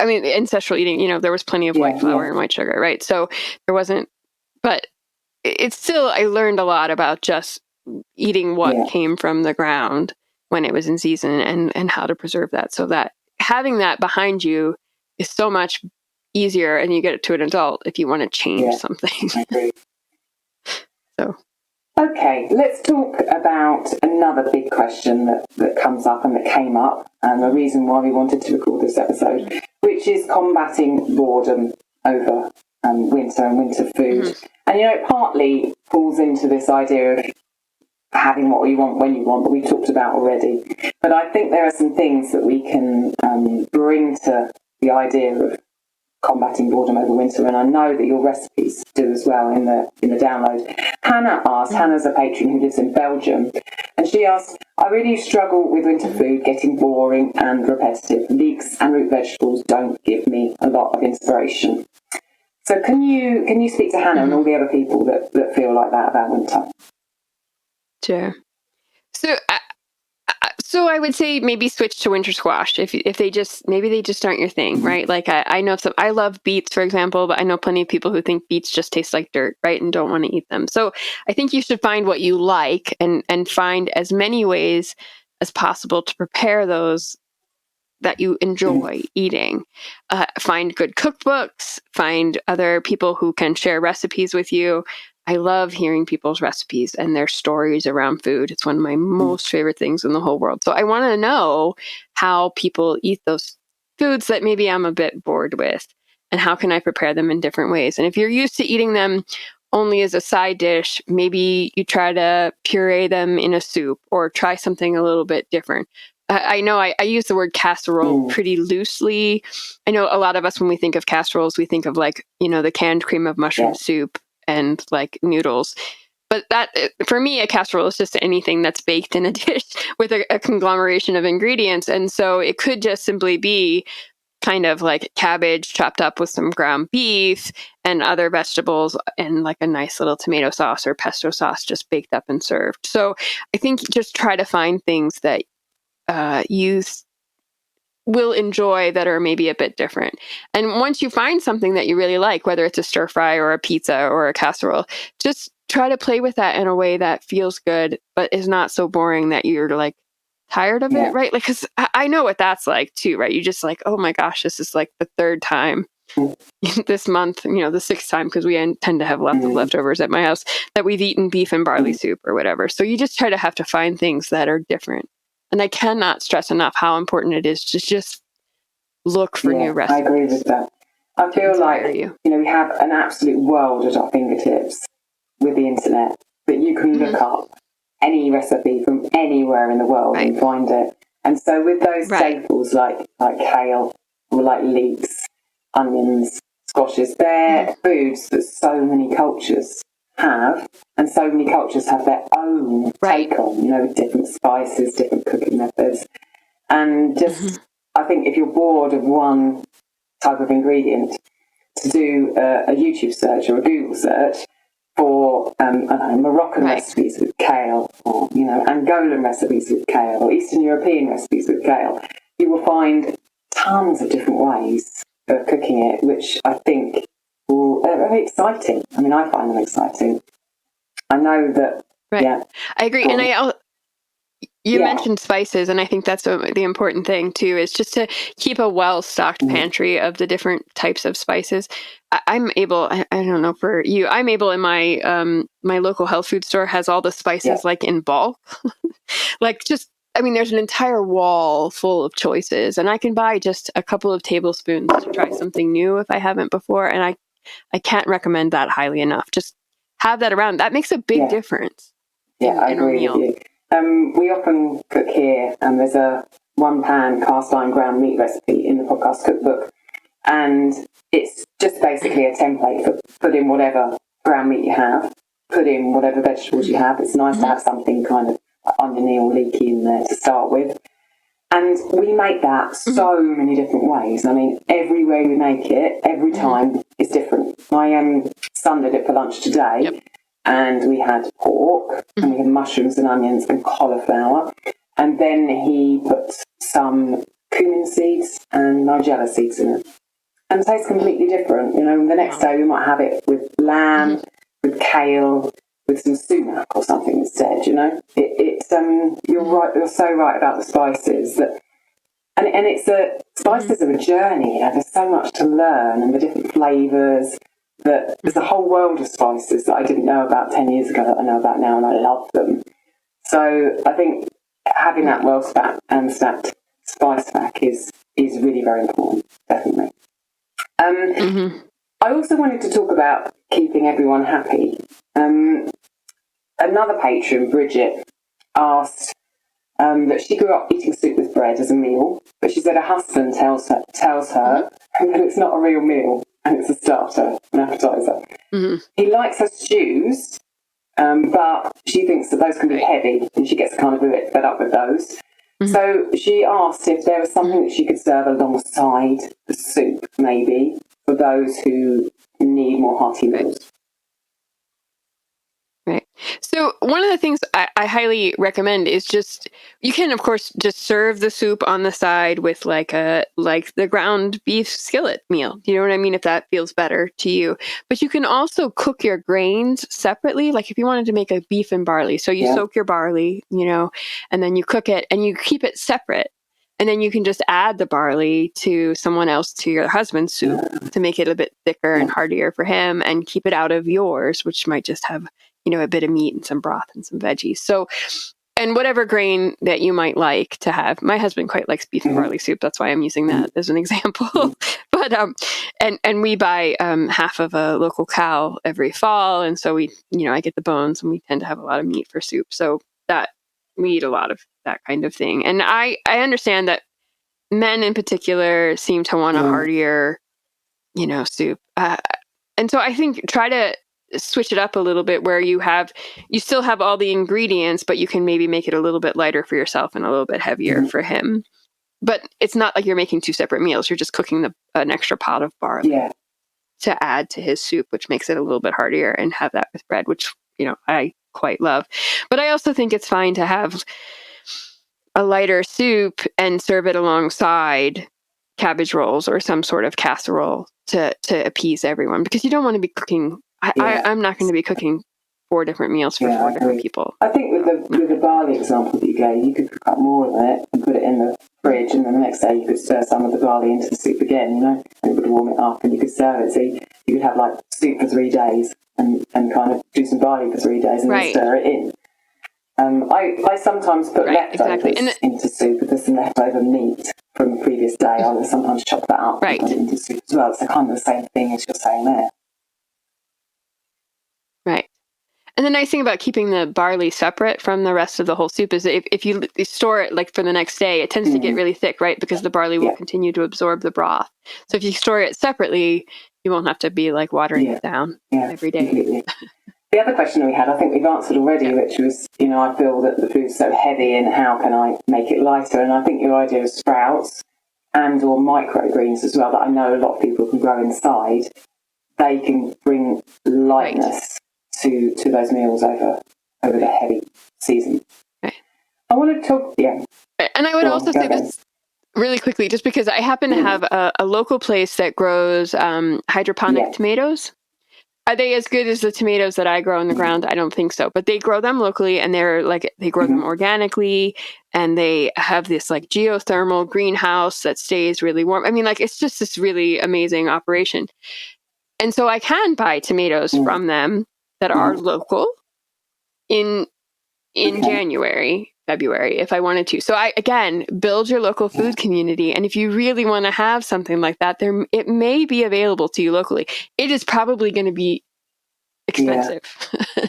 ancestral eating, there was plenty of white flour and white sugar, right? So there wasn't, but it's still, I learned a lot about just eating what came from the ground when it was in season, and how to preserve that, so that having that behind you is so much easier, and you get it to an adult if you want to change something. I agree. So, okay, let's talk about another big question that comes up and that came up, and the reason why we wanted to record this episode, which is combating boredom over winter and winter food. And it partly falls into this idea of having what you want when you want, that we talked about already. But I think there are some things that we can bring to the idea of combating boredom over winter, and I know that your recipes do as well in the download. Hannah asked, Hannah's a patron who lives in Belgium, and she asked, I really struggle with winter food getting boring and repetitive. Leeks and root vegetables don't give me a lot of inspiration. So can you speak to Hannah and all the other people that feel like that about winter? Sure. So I would say maybe switch to winter squash if they just aren't your thing, right? Like I know I love beets, for example, but I know plenty of people who think beets just taste like dirt, right? And don't want to eat them. So I think you should find what you like and find as many ways as possible to prepare those that you enjoy eating. Find good cookbooks, find other people who can share recipes with you. I love hearing people's recipes and their stories around food. It's one of my most favorite things in the whole world. So I want to know how people eat those foods that maybe I'm a bit bored with, and how can I prepare them in different ways. And if you're used to eating them only as a side dish, maybe you try to puree them in a soup or try something a little bit different. I know I use the word casserole pretty loosely. I know a lot of us, when we think of casseroles, we think of like, the canned cream of mushroom soup and like noodles. But that, for me, a casserole is just anything that's baked in a dish with a conglomeration of ingredients. And so it could just simply be kind of like cabbage chopped up with some ground beef and other vegetables and like a nice little tomato sauce or pesto sauce just baked up and served. So I think just try to find things that you will enjoy that are maybe a bit different. And once you find something that you really like, whether it's a stir fry or a pizza or a casserole, just try to play with that in a way that feels good, but is not so boring that you're like tired of it, right? Like, because I know what that's like too, right? You just like, oh my gosh, this is like the third time this month, the sixth time, because we tend to have lots of leftovers at my house, that we've eaten beef and barley soup or whatever. So you just try to have to find things that are different. And I cannot stress enough how important it is to just look for new recipes. I agree with that. I feel like, we have an absolute world at our fingertips with the internet, that you can look up any recipe from anywhere in the world and find it. And so with those staples like kale or like leeks, onions, squashes, they're foods that so many cultures have, and so many cultures have their own take on, different spices, different cooking methods. And just, I think if you're bored of one type of ingredient, to do a YouTube search or a Google search for, Moroccan recipes with kale, or, Angolan recipes with kale, or Eastern European recipes with kale, you will find tons of different ways of cooking it, which I think are very exciting. I mean, I find them exciting. I know that, I agree. And you mentioned spices, and I think that's the important thing too, is just to keep a well-stocked pantry of the different types of spices. I'm able, I don't know for you, I'm able in my my local health food store has all the spices like in bulk. There's an entire wall full of choices, and I can buy just a couple of tablespoons to try something new if I haven't before. And I can't recommend that highly enough. Just have that around. That makes a big difference. I agree with you. We often cook here, and there's a 1-pan cast iron ground meat recipe in the podcast cookbook, and it's just basically a template for put in whatever ground meat you have, put in whatever vegetables you have. It's nice to have something kind of oniony or leeky in there to start with. And we make that so many different ways. I mean, every way we make it, every time is different. My son did it for lunch today, and we had pork, and we had mushrooms and onions and cauliflower. And then he put some cumin seeds and nigella seeds in it. And it tastes completely different. The next day we might have it with lamb, with kale, with some sumac or something instead, you're right, you're so right about the spices. Spices are a journey. There's so much to learn, and the different flavours. There's a whole world of spices that I didn't know about 10 years ago that I know about now, and I love them. So I think having that stacked spice pack is really very important, definitely. I also wanted to talk about keeping everyone happy. Another patron, Bridget, asked that she grew up eating soup with bread as a meal, but she said her husband tells her that it's not a real meal, and it's a starter, an appetizer. He likes her stews, but she thinks that those can be heavy, and she gets kind of a bit fed up with those. So she asked if there was something that she could serve alongside the soup, maybe, for those who need more hearty meals. Right. So one of the things I highly recommend is you can, of course, just serve the soup on the side with like the ground beef skillet meal. You know what I mean? If that feels better to you. But you can also cook your grains separately. Like if you wanted to make a beef and barley. So you soak your barley, and then you cook it and you keep it separate. And then you can just add the barley to your husband's soup to make it a bit thicker and heartier for him, and keep it out of yours, which might just have a bit of meat and some broth and some veggies. So, and whatever grain that you might like to have. My husband quite likes beef and barley soup. That's why I'm using that as an example. But, and we buy half of a local cow every fall. And so I get the bones, and we tend to have a lot of meat for soup. So that we eat a lot of that kind of thing. And I understand that men in particular seem to want a heartier, soup. And so I think try to switch it up a little bit, where you still have all the ingredients, but you can maybe make it a little bit lighter for yourself and a little bit heavier for him. But it's not like you're making two separate meals. You're just cooking an extra pot of barley to add to his soup, which makes it a little bit heartier, and have that with bread, which, I quite love. But I also think it's fine to have a lighter soup and serve it alongside cabbage rolls or some sort of casserole to appease everyone, because you don't want to be cooking. I'm not going to be cooking 4 different meals for 4 different people. I think with the barley example that you gave, you could cook up more of it and put it in the fridge, and then the next day you could stir some of the barley into the soup again, and it would warm it up, and you could serve it. So you could have like soup for 3 days and kind of do some barley for 3 days and then stir it in. I sometimes put leftovers into soup. If there's some leftover meat from the previous day, I will sometimes chop that up and put it into soup as well. It's kind of the same thing as you're saying there. Right. And the nice thing about keeping the barley separate from the rest of the whole soup is that if you store it like for the next day, it tends to get really thick, right? Because the barley will continue to absorb the broth. So if you store it separately, you won't have to be like watering it down every day. Completely. The other question we had, I think we've answered already, which was, I feel that the food's so heavy and how can I make it lighter? And I think your idea of sprouts and or microgreens as well, that I know a lot of people can grow inside, they can bring lightness to those meals over the heavy season. Right. I want to talk, And I would also say this really quickly, just because I happen to have a local place that grows hydroponic tomatoes. Are they as good as the tomatoes that I grow in the ground? I don't think so. But they grow them locally, and they grow them organically, and they have this like geothermal greenhouse that stays really warm. I mean, like, it's just this really amazing operation. And so I can buy tomatoes from them that are local in January, February, if I wanted to. So again, build your local food community. And if you really want to have something like that, it may be available to you locally. It is probably going to be expensive. Yeah.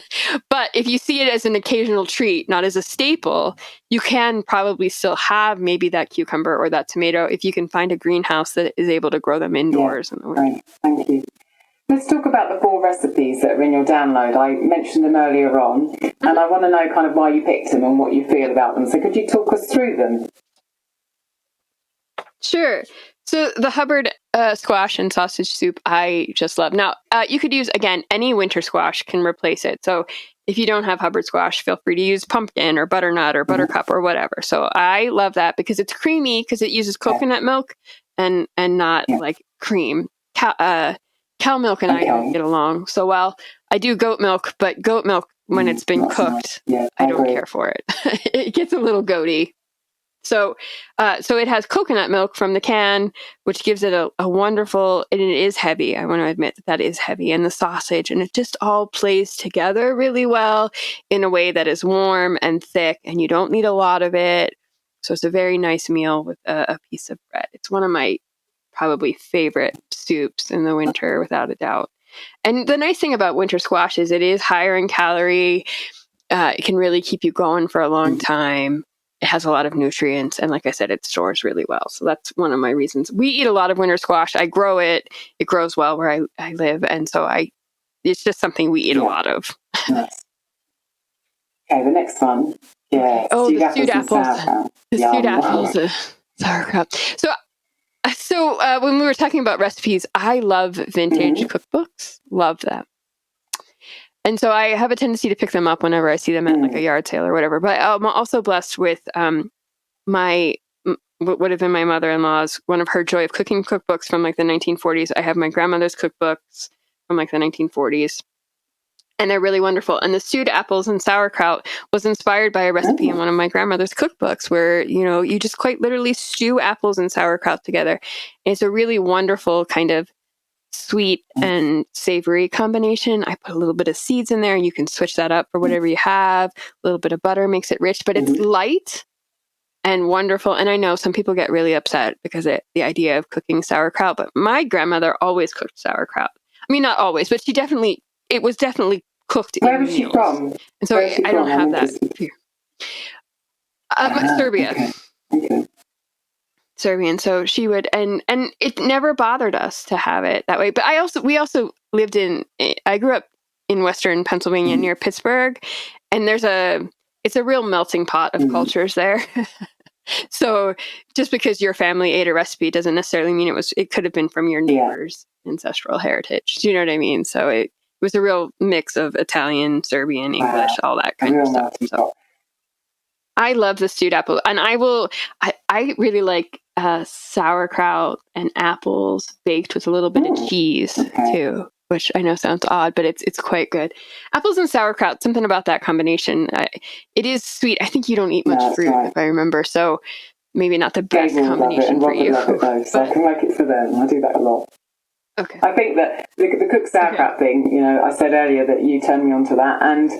But if you see it as an occasional treat, not as a staple, you can probably still have maybe that cucumber or that tomato if you can find a greenhouse that is able to grow them indoors in the winter. Right. Thank you. Let's talk about the 4 recipes that are in your download. I mentioned them earlier on, and I want to know kind of why you picked them and what you feel about them. So could you talk us through them? Sure. So the Hubbard squash and sausage soup, I just love. Now, you could use, again, any winter squash can replace it. So if you don't have Hubbard squash, feel free to use pumpkin or butternut or buttercup or whatever. So I love that because it's creamy because it uses coconut milk and not like cream. Cow milk and I don't get along so well. I do goat milk, but goat milk, when it's been cooked, I don't care for it. It gets a little goaty. So it has coconut milk from the can, which gives it a wonderful, and it is heavy. I want to admit that is heavy, and the sausage, and it just all plays together really well in a way that is warm and thick, and you don't need a lot of it. So it's a very nice meal with a piece of bread. It's one of my probably favorite soups in the winter, without a doubt. And the nice thing about winter squash is it is higher in calorie. It can really keep you going for a long time. It has a lot of nutrients. And like I said, it stores really well. So that's one of my reasons. We eat a lot of winter squash. I grow it. It grows well where I live. And so it's just something we eat a lot of. Nice. Okay, the next one. Yeah. Oh, the stewed apples. The stewed apples. Sauerkraut. So when we were talking about recipes, I love vintage cookbooks. Love them. And so I have a tendency to pick them up whenever I see them at like a yard sale or whatever. But I'm also blessed with what would have been my mother-in-law's, one of her Joy of Cooking cookbooks from like the 1940s. I have my grandmother's cookbooks from like the 1940s. And they're really wonderful. And the stewed apples and sauerkraut was inspired by a recipe in one of my grandmother's cookbooks where, you just quite literally stew apples and sauerkraut together. And it's a really wonderful kind of sweet and savory combination. I put a little bit of seeds in there and you can switch that up for whatever you have. A little bit of butter makes it rich, but it's light and wonderful. And I know some people get really upset because of the idea of cooking sauerkraut, but my grandmother always cooked sauerkraut. I mean, not always, but it was definitely cooked Where in was she meals. from? And so I don't have that here. Serbia. Okay. Serbian. So she would, and it never bothered us to have it that way. But we also lived I grew up in Western Pennsylvania near Pittsburgh, and it's a real melting pot of cultures there. So just because your family ate a recipe doesn't necessarily mean it could have been from your neighbor's ancestral heritage. Do you know what I mean? So it was a real mix of Italian, Serbian, English, all that kind of stuff. So I love the stewed apple, and I really like sauerkraut and apples baked with a little bit of cheese too, which I know sounds odd, but it's quite good. Apples and sauerkraut, something about that combination. It is sweet. I think you don't eat much fruit, if I remember, so maybe not the best combination for you. So I can make it for them. I do that a lot. Okay. I think that the cooked sauerkraut thing, I said earlier that you turned me on to that, and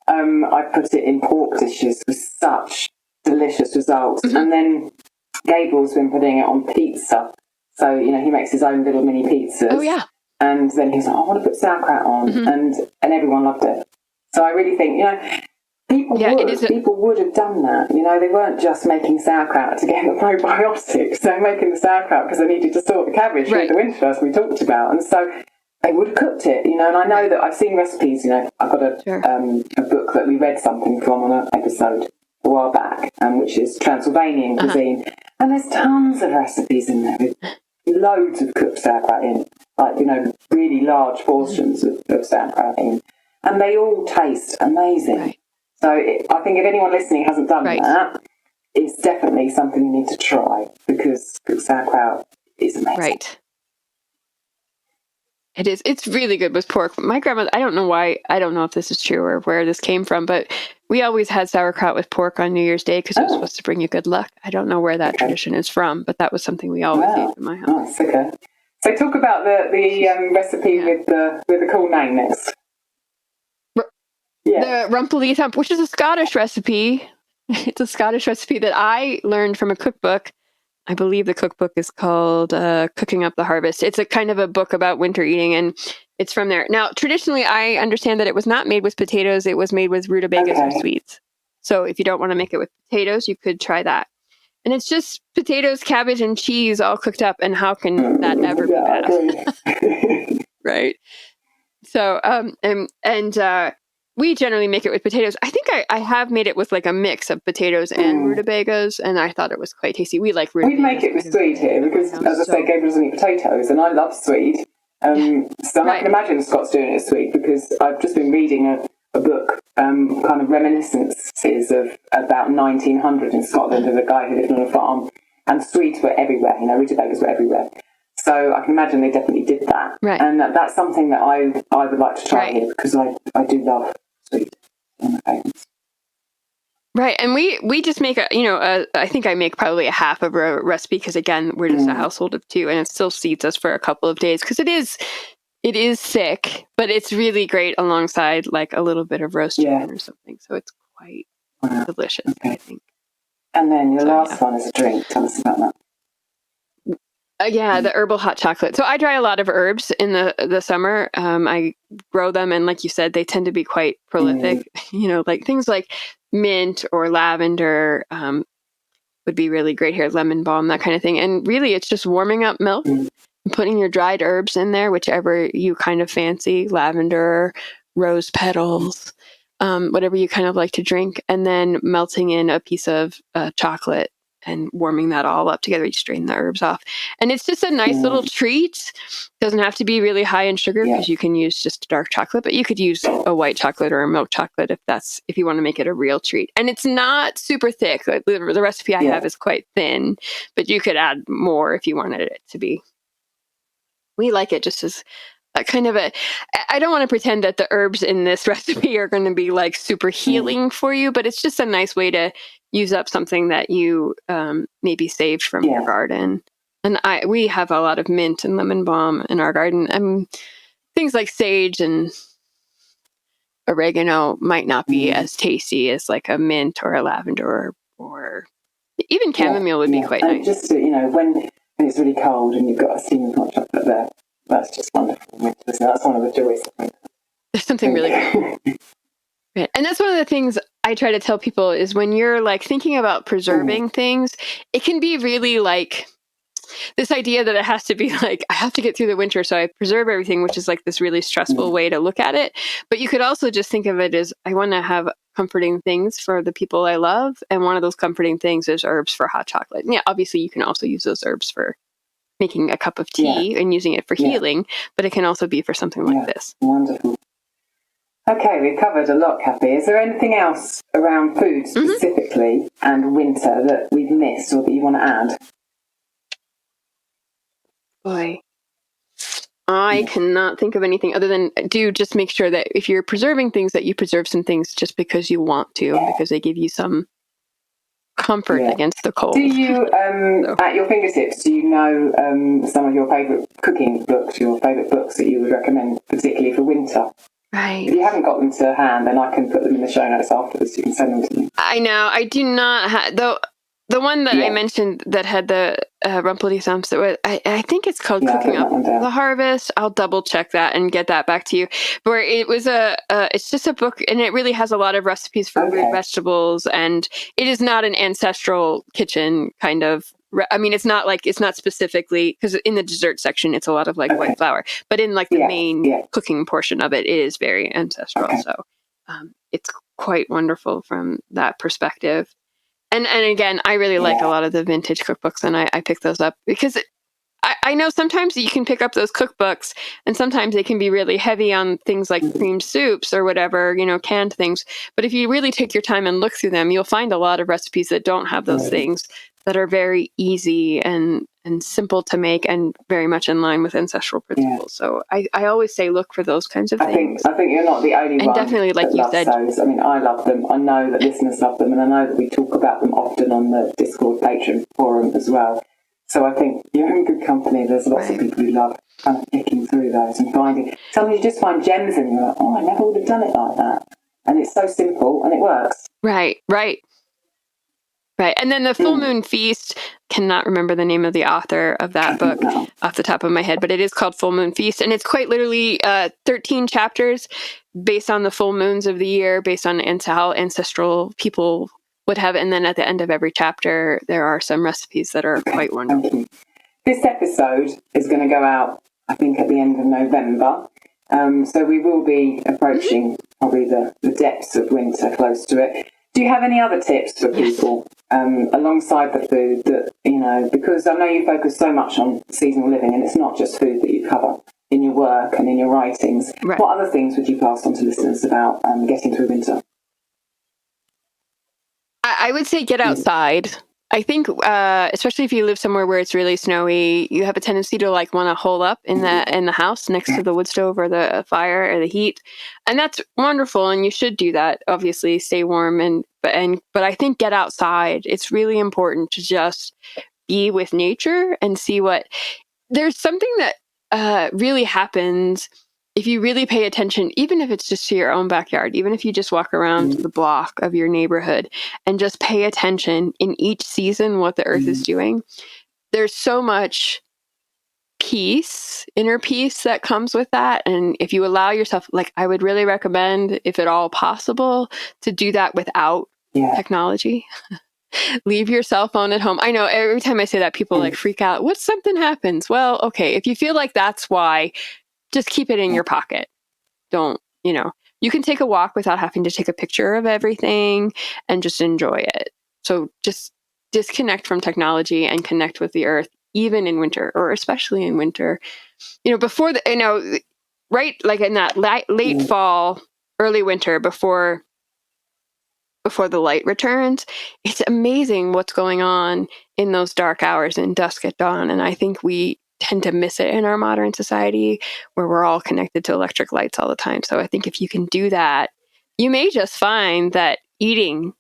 I put it in pork dishes with such delicious results. And then Gabriel's been putting it on pizza. So, he makes his own little mini pizzas. Oh, yeah. And then he's like, I want to put sauerkraut on. And everyone loved it. So I really think, people would have done that. They weren't just making sauerkraut to get the probiotics. They're making the sauerkraut because they needed to store the cabbage for the winter, as we talked about. And so they would have cooked it, you know. And I know that I've seen recipes, you know. I've got a book that we read something from on an episode a while back, which is Transylvanian cuisine. And there's tons of recipes in there with loads of cooked sauerkraut in, like, you know, really large portions of sauerkraut in. And they all taste amazing. Right. So I think if anyone listening hasn't done that, it's definitely something you need to try, because cooked sauerkraut is amazing. Right. It is. It's really good with pork. My grandma, I don't know if this is true or where this came from, but we always had sauerkraut with pork on New Year's Day because it was supposed to bring you good luck. I don't know where that tradition is from, but that was something we always ate in my house. Nice, okay. So talk about the recipe with the cool name next. The Rumpelithump, which is a Scottish recipe. It's a Scottish recipe that I learned from a cookbook. I believe the cookbook is called Cooking Up the Harvest. It's a kind of a book about winter eating, and it's from there. Now, traditionally, I understand that it was not made with potatoes. It was made with rutabagas or sweets. So if you don't want to make it with potatoes, you could try that. And it's just potatoes, cabbage, and cheese all cooked up. And how can that ever be bad? Right? So, we generally make it with potatoes. I think I have made it with like a mix of potatoes and rutabagas, and I thought it was quite tasty. We like rutabagas. We make it with sweet here because, as I say, Gabriel doesn't eat potatoes, and I love sweet. So I can imagine Scott's doing it sweet, because I've just been reading a book, kind of reminiscences of about 1900 in Scotland, of a guy who lived on a farm, and sweets were everywhere. You know, rutabagas were everywhere. So I can imagine they definitely did that. Right. And that's something that I would like to try here, because I do love sweet. Right. And we just make I think I make probably a half of a recipe, because again, we're just a household of two, and it still seats us for a couple of days, because it is thick, but it's really great alongside like a little bit of roast chicken or something. So it's quite delicious, I think. And then your last one is a drink. Tell us about that. The herbal hot chocolate. So I dry a lot of herbs in the summer. I grow them, and like you said, they tend to be quite prolific. You know, like things like mint or lavender would be really great here, lemon balm, that kind of thing. And really, it's just warming up milk and putting your dried herbs in there, whichever you kind of fancy, lavender, rose petals, whatever you kind of like to drink, and then melting in a piece of chocolate and warming that all up together. You strain the herbs off. And it's just a nice little treat. Doesn't have to be really high in sugar, because you can use just dark chocolate, but you could use a white chocolate or a milk chocolate if you want to make it a real treat. And it's not super thick. Like the recipe I have is quite thin, but you could add more if you wanted it to be. We like it just as a kind of I don't want to pretend that the herbs in this recipe are going to be like super healing for you, but it's just a nice way to use up something that you maybe saved from your garden. And we have a lot of mint and lemon balm in our garden. Things like sage and oregano might not be as tasty as like a mint or a lavender or even chamomile would be quite nice. Just to, when it's really cold and you've got a steaming hot chocolate there, that's just wonderful. That's one of the joys of winter. There's something really cool. Right. And that's one of the things I try to tell people is when you're like thinking about preserving things, it can be really like this idea that it has to be like, I have to get through the winter, so I preserve everything, which is like this really stressful way to look at it. But you could also just think of it as, I want to have comforting things for the people I love. And one of those comforting things is herbs for hot chocolate. And obviously you can also use those herbs for making a cup of tea and using it for healing, but it can also be for something like this. Wonderful. Okay, we've covered a lot, Kathie. Is there anything else around food specifically and winter that we've missed or that you want to add? Boy, I cannot think of anything other than just make sure that if you're preserving things, that you preserve some things just because you want to, because they give you some comfort against the cold. Do you, at your fingertips, do you know some of your favourite cooking books, your favourite books that you would recommend, particularly for winter? Right. If you haven't got them to hand, then I can put them in the show notes afterwards. You can send them to me. I know. I do not have, though. The one that I mentioned that had the Rumpelithumps, I think it's called Cooking Up the Harvest. I'll double check that and get that back to you. Where it was it's just a book, and it really has a lot of recipes for root vegetables, and it is not an ancestral kitchen kind of I mean, it's not specifically, because in the dessert section, it's a lot of like white flour, but in like the main cooking portion of it is very ancestral. Okay. So it's quite wonderful from that perspective. And again, I really like a lot of the vintage cookbooks, and I pick those up because I know sometimes you can pick up those cookbooks and sometimes they can be really heavy on things like creamed soups or whatever, canned things. But if you really take your time and look through them, you'll find a lot of recipes that don't have those things, that are very easy and simple to make and very much in line with ancestral principles. Yeah. So I always say look for those kinds of things. I think you're not the only one. And definitely, like you said, those. I mean, I love them. I know that listeners love them, and I know that we talk about them often on the Discord Patreon forum as well. So I think you're in good company. There's lots of people who love kind of picking through those and finding. Sometimes you just find gems and you're like, oh, I never would have done it like that. And it's so simple and it works. Right. And then the Full Moon Feast, cannot remember the name of the author of that book off the top of my head, but it is called Full Moon Feast. And it's quite literally 13 chapters based on the full moons of the year, based on how ancestral people would have. And then at the end of every chapter, there are some recipes that are quite wonderful. This episode is going to go out, I think, at the end of November. So we will be approaching probably the depths of winter, close to it. Do you have any other tips for people alongside the food that, because I know you focus so much on seasonal living and it's not just food that you cover in your work and in your writings. Right. What other things would you pass on to listeners about getting through winter? I would say get outside. I think, especially if you live somewhere where it's really snowy, you have a tendency to want to hole up in the house next to the wood stove or the fire or the heat, and that's wonderful. And you should do that. Obviously, stay warm but I think get outside. It's really important to just be with nature and see what. There's something that really happens if you really pay attention, even if it's just to your own backyard, even if you just walk around the block of your neighborhood and just pay attention in each season what the earth is doing, there's so much inner peace that comes with that. And if you allow yourself, I would really recommend, if at all possible, to do that without technology. Leave your cell phone at home. I know every time I say that, people freak out. What if something happens? Well, okay, if you feel like that's why, just keep it in your pocket. Don't, you can take a walk without having to take a picture of everything and just enjoy it. So just disconnect from technology and connect with the earth, even in winter, or especially in winter. Before right, in that late fall, early winter, before the light returns, it's amazing what's going on in those dark hours in dusk at dawn. And I think we tend to miss it in our modern society where we're all connected to electric lights all the time. So I think if you can do that, you may just find that eating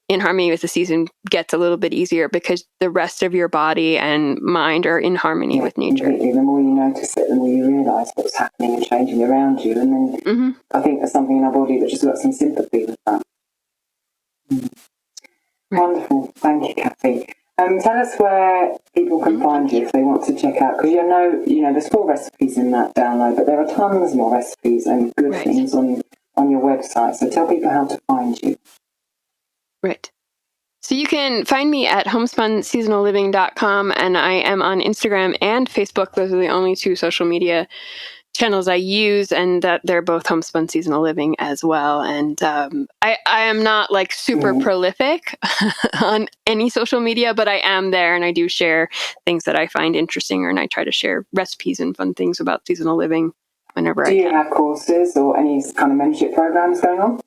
in harmony with the season gets a little bit easier because the rest of your body and mind are in harmony with nature. Completely. The more you notice it, the more you realise what's happening and changing around you. And then I think there's something in our body that just got some sympathy with that. Right. Wonderful. Thank you, Kathie. Tell us where people can find you if they want to check out, because there's 4 recipes in that download, but there are tons more recipes and good things on your website. So tell people how to find you. Right. So you can find me at homespunseasonalliving.com, and I am on Instagram and Facebook. Those are the only 2 social media channels I use, and that they're both Homespun Seasonal Living as well. And I am not super prolific on any social media, but I am there, and I do share things that I find interesting, and I try to share recipes and fun things about seasonal living whenever I can. Do you have courses or any kind of mentorship programs going on?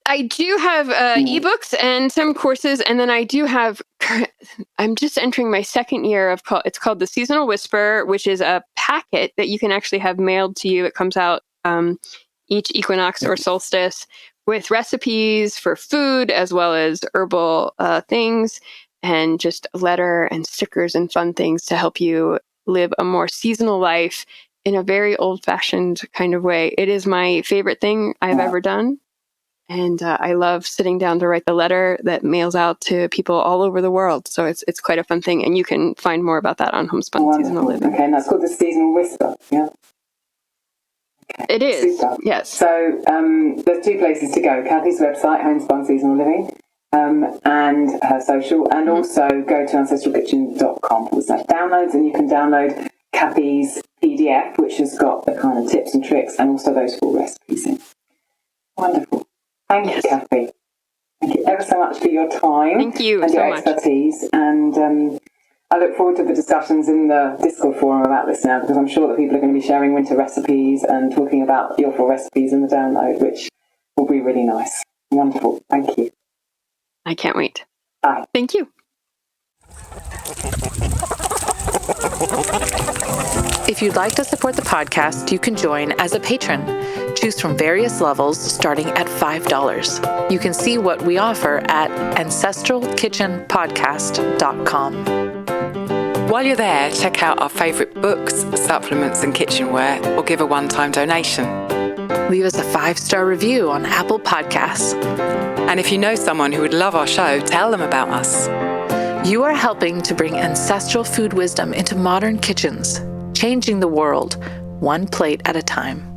I do have ebooks and some courses, and then I do have, I'm just entering my second year it's called The Seasonal Whisper, which is a packet that you can actually have mailed to you. It comes out each equinox or solstice with recipes for food as well as herbal things, and just a letter and stickers and fun things to help you live a more seasonal life in a very old-fashioned kind of way. It is my favorite thing I've ever done. And I love sitting down to write the letter that mails out to people all over the world. So it's quite a fun thing. And you can find more about that on Homespun Seasonal Living. Okay, and that's called The Seasonal Whisper, yeah? Okay. It is, super. Yes. So there's 2 places to go. Kathie's website, Homespun Seasonal Living, and her social, and also go to ancestralkitchen.com/downloads, and you can download Kathie's PDF, which has got the kind of tips and tricks and also those full recipes in. Wonderful. Thank you, Kathie. Thank you ever so much for your time. Thank you and so your much. expertise. And I look forward to the discussions in the Discord forum about this now, because I'm sure that people are going to be sharing winter recipes and talking about your full recipes in the download, which will be really nice. Wonderful. Thank you. I can't wait. Bye. Thank you. If you'd like to support the podcast, you can join as a patron. Choose from various levels starting at $5. You can see what we offer at ancestralkitchenpodcast.com. While you're there, check out our favourite books, supplements and kitchenware, or give a one-time donation. Leave us a 5-star review on Apple Podcasts. And if you know someone who would love our show, tell them about us. You are helping to bring ancestral food wisdom into modern kitchens, changing the world one plate at a time.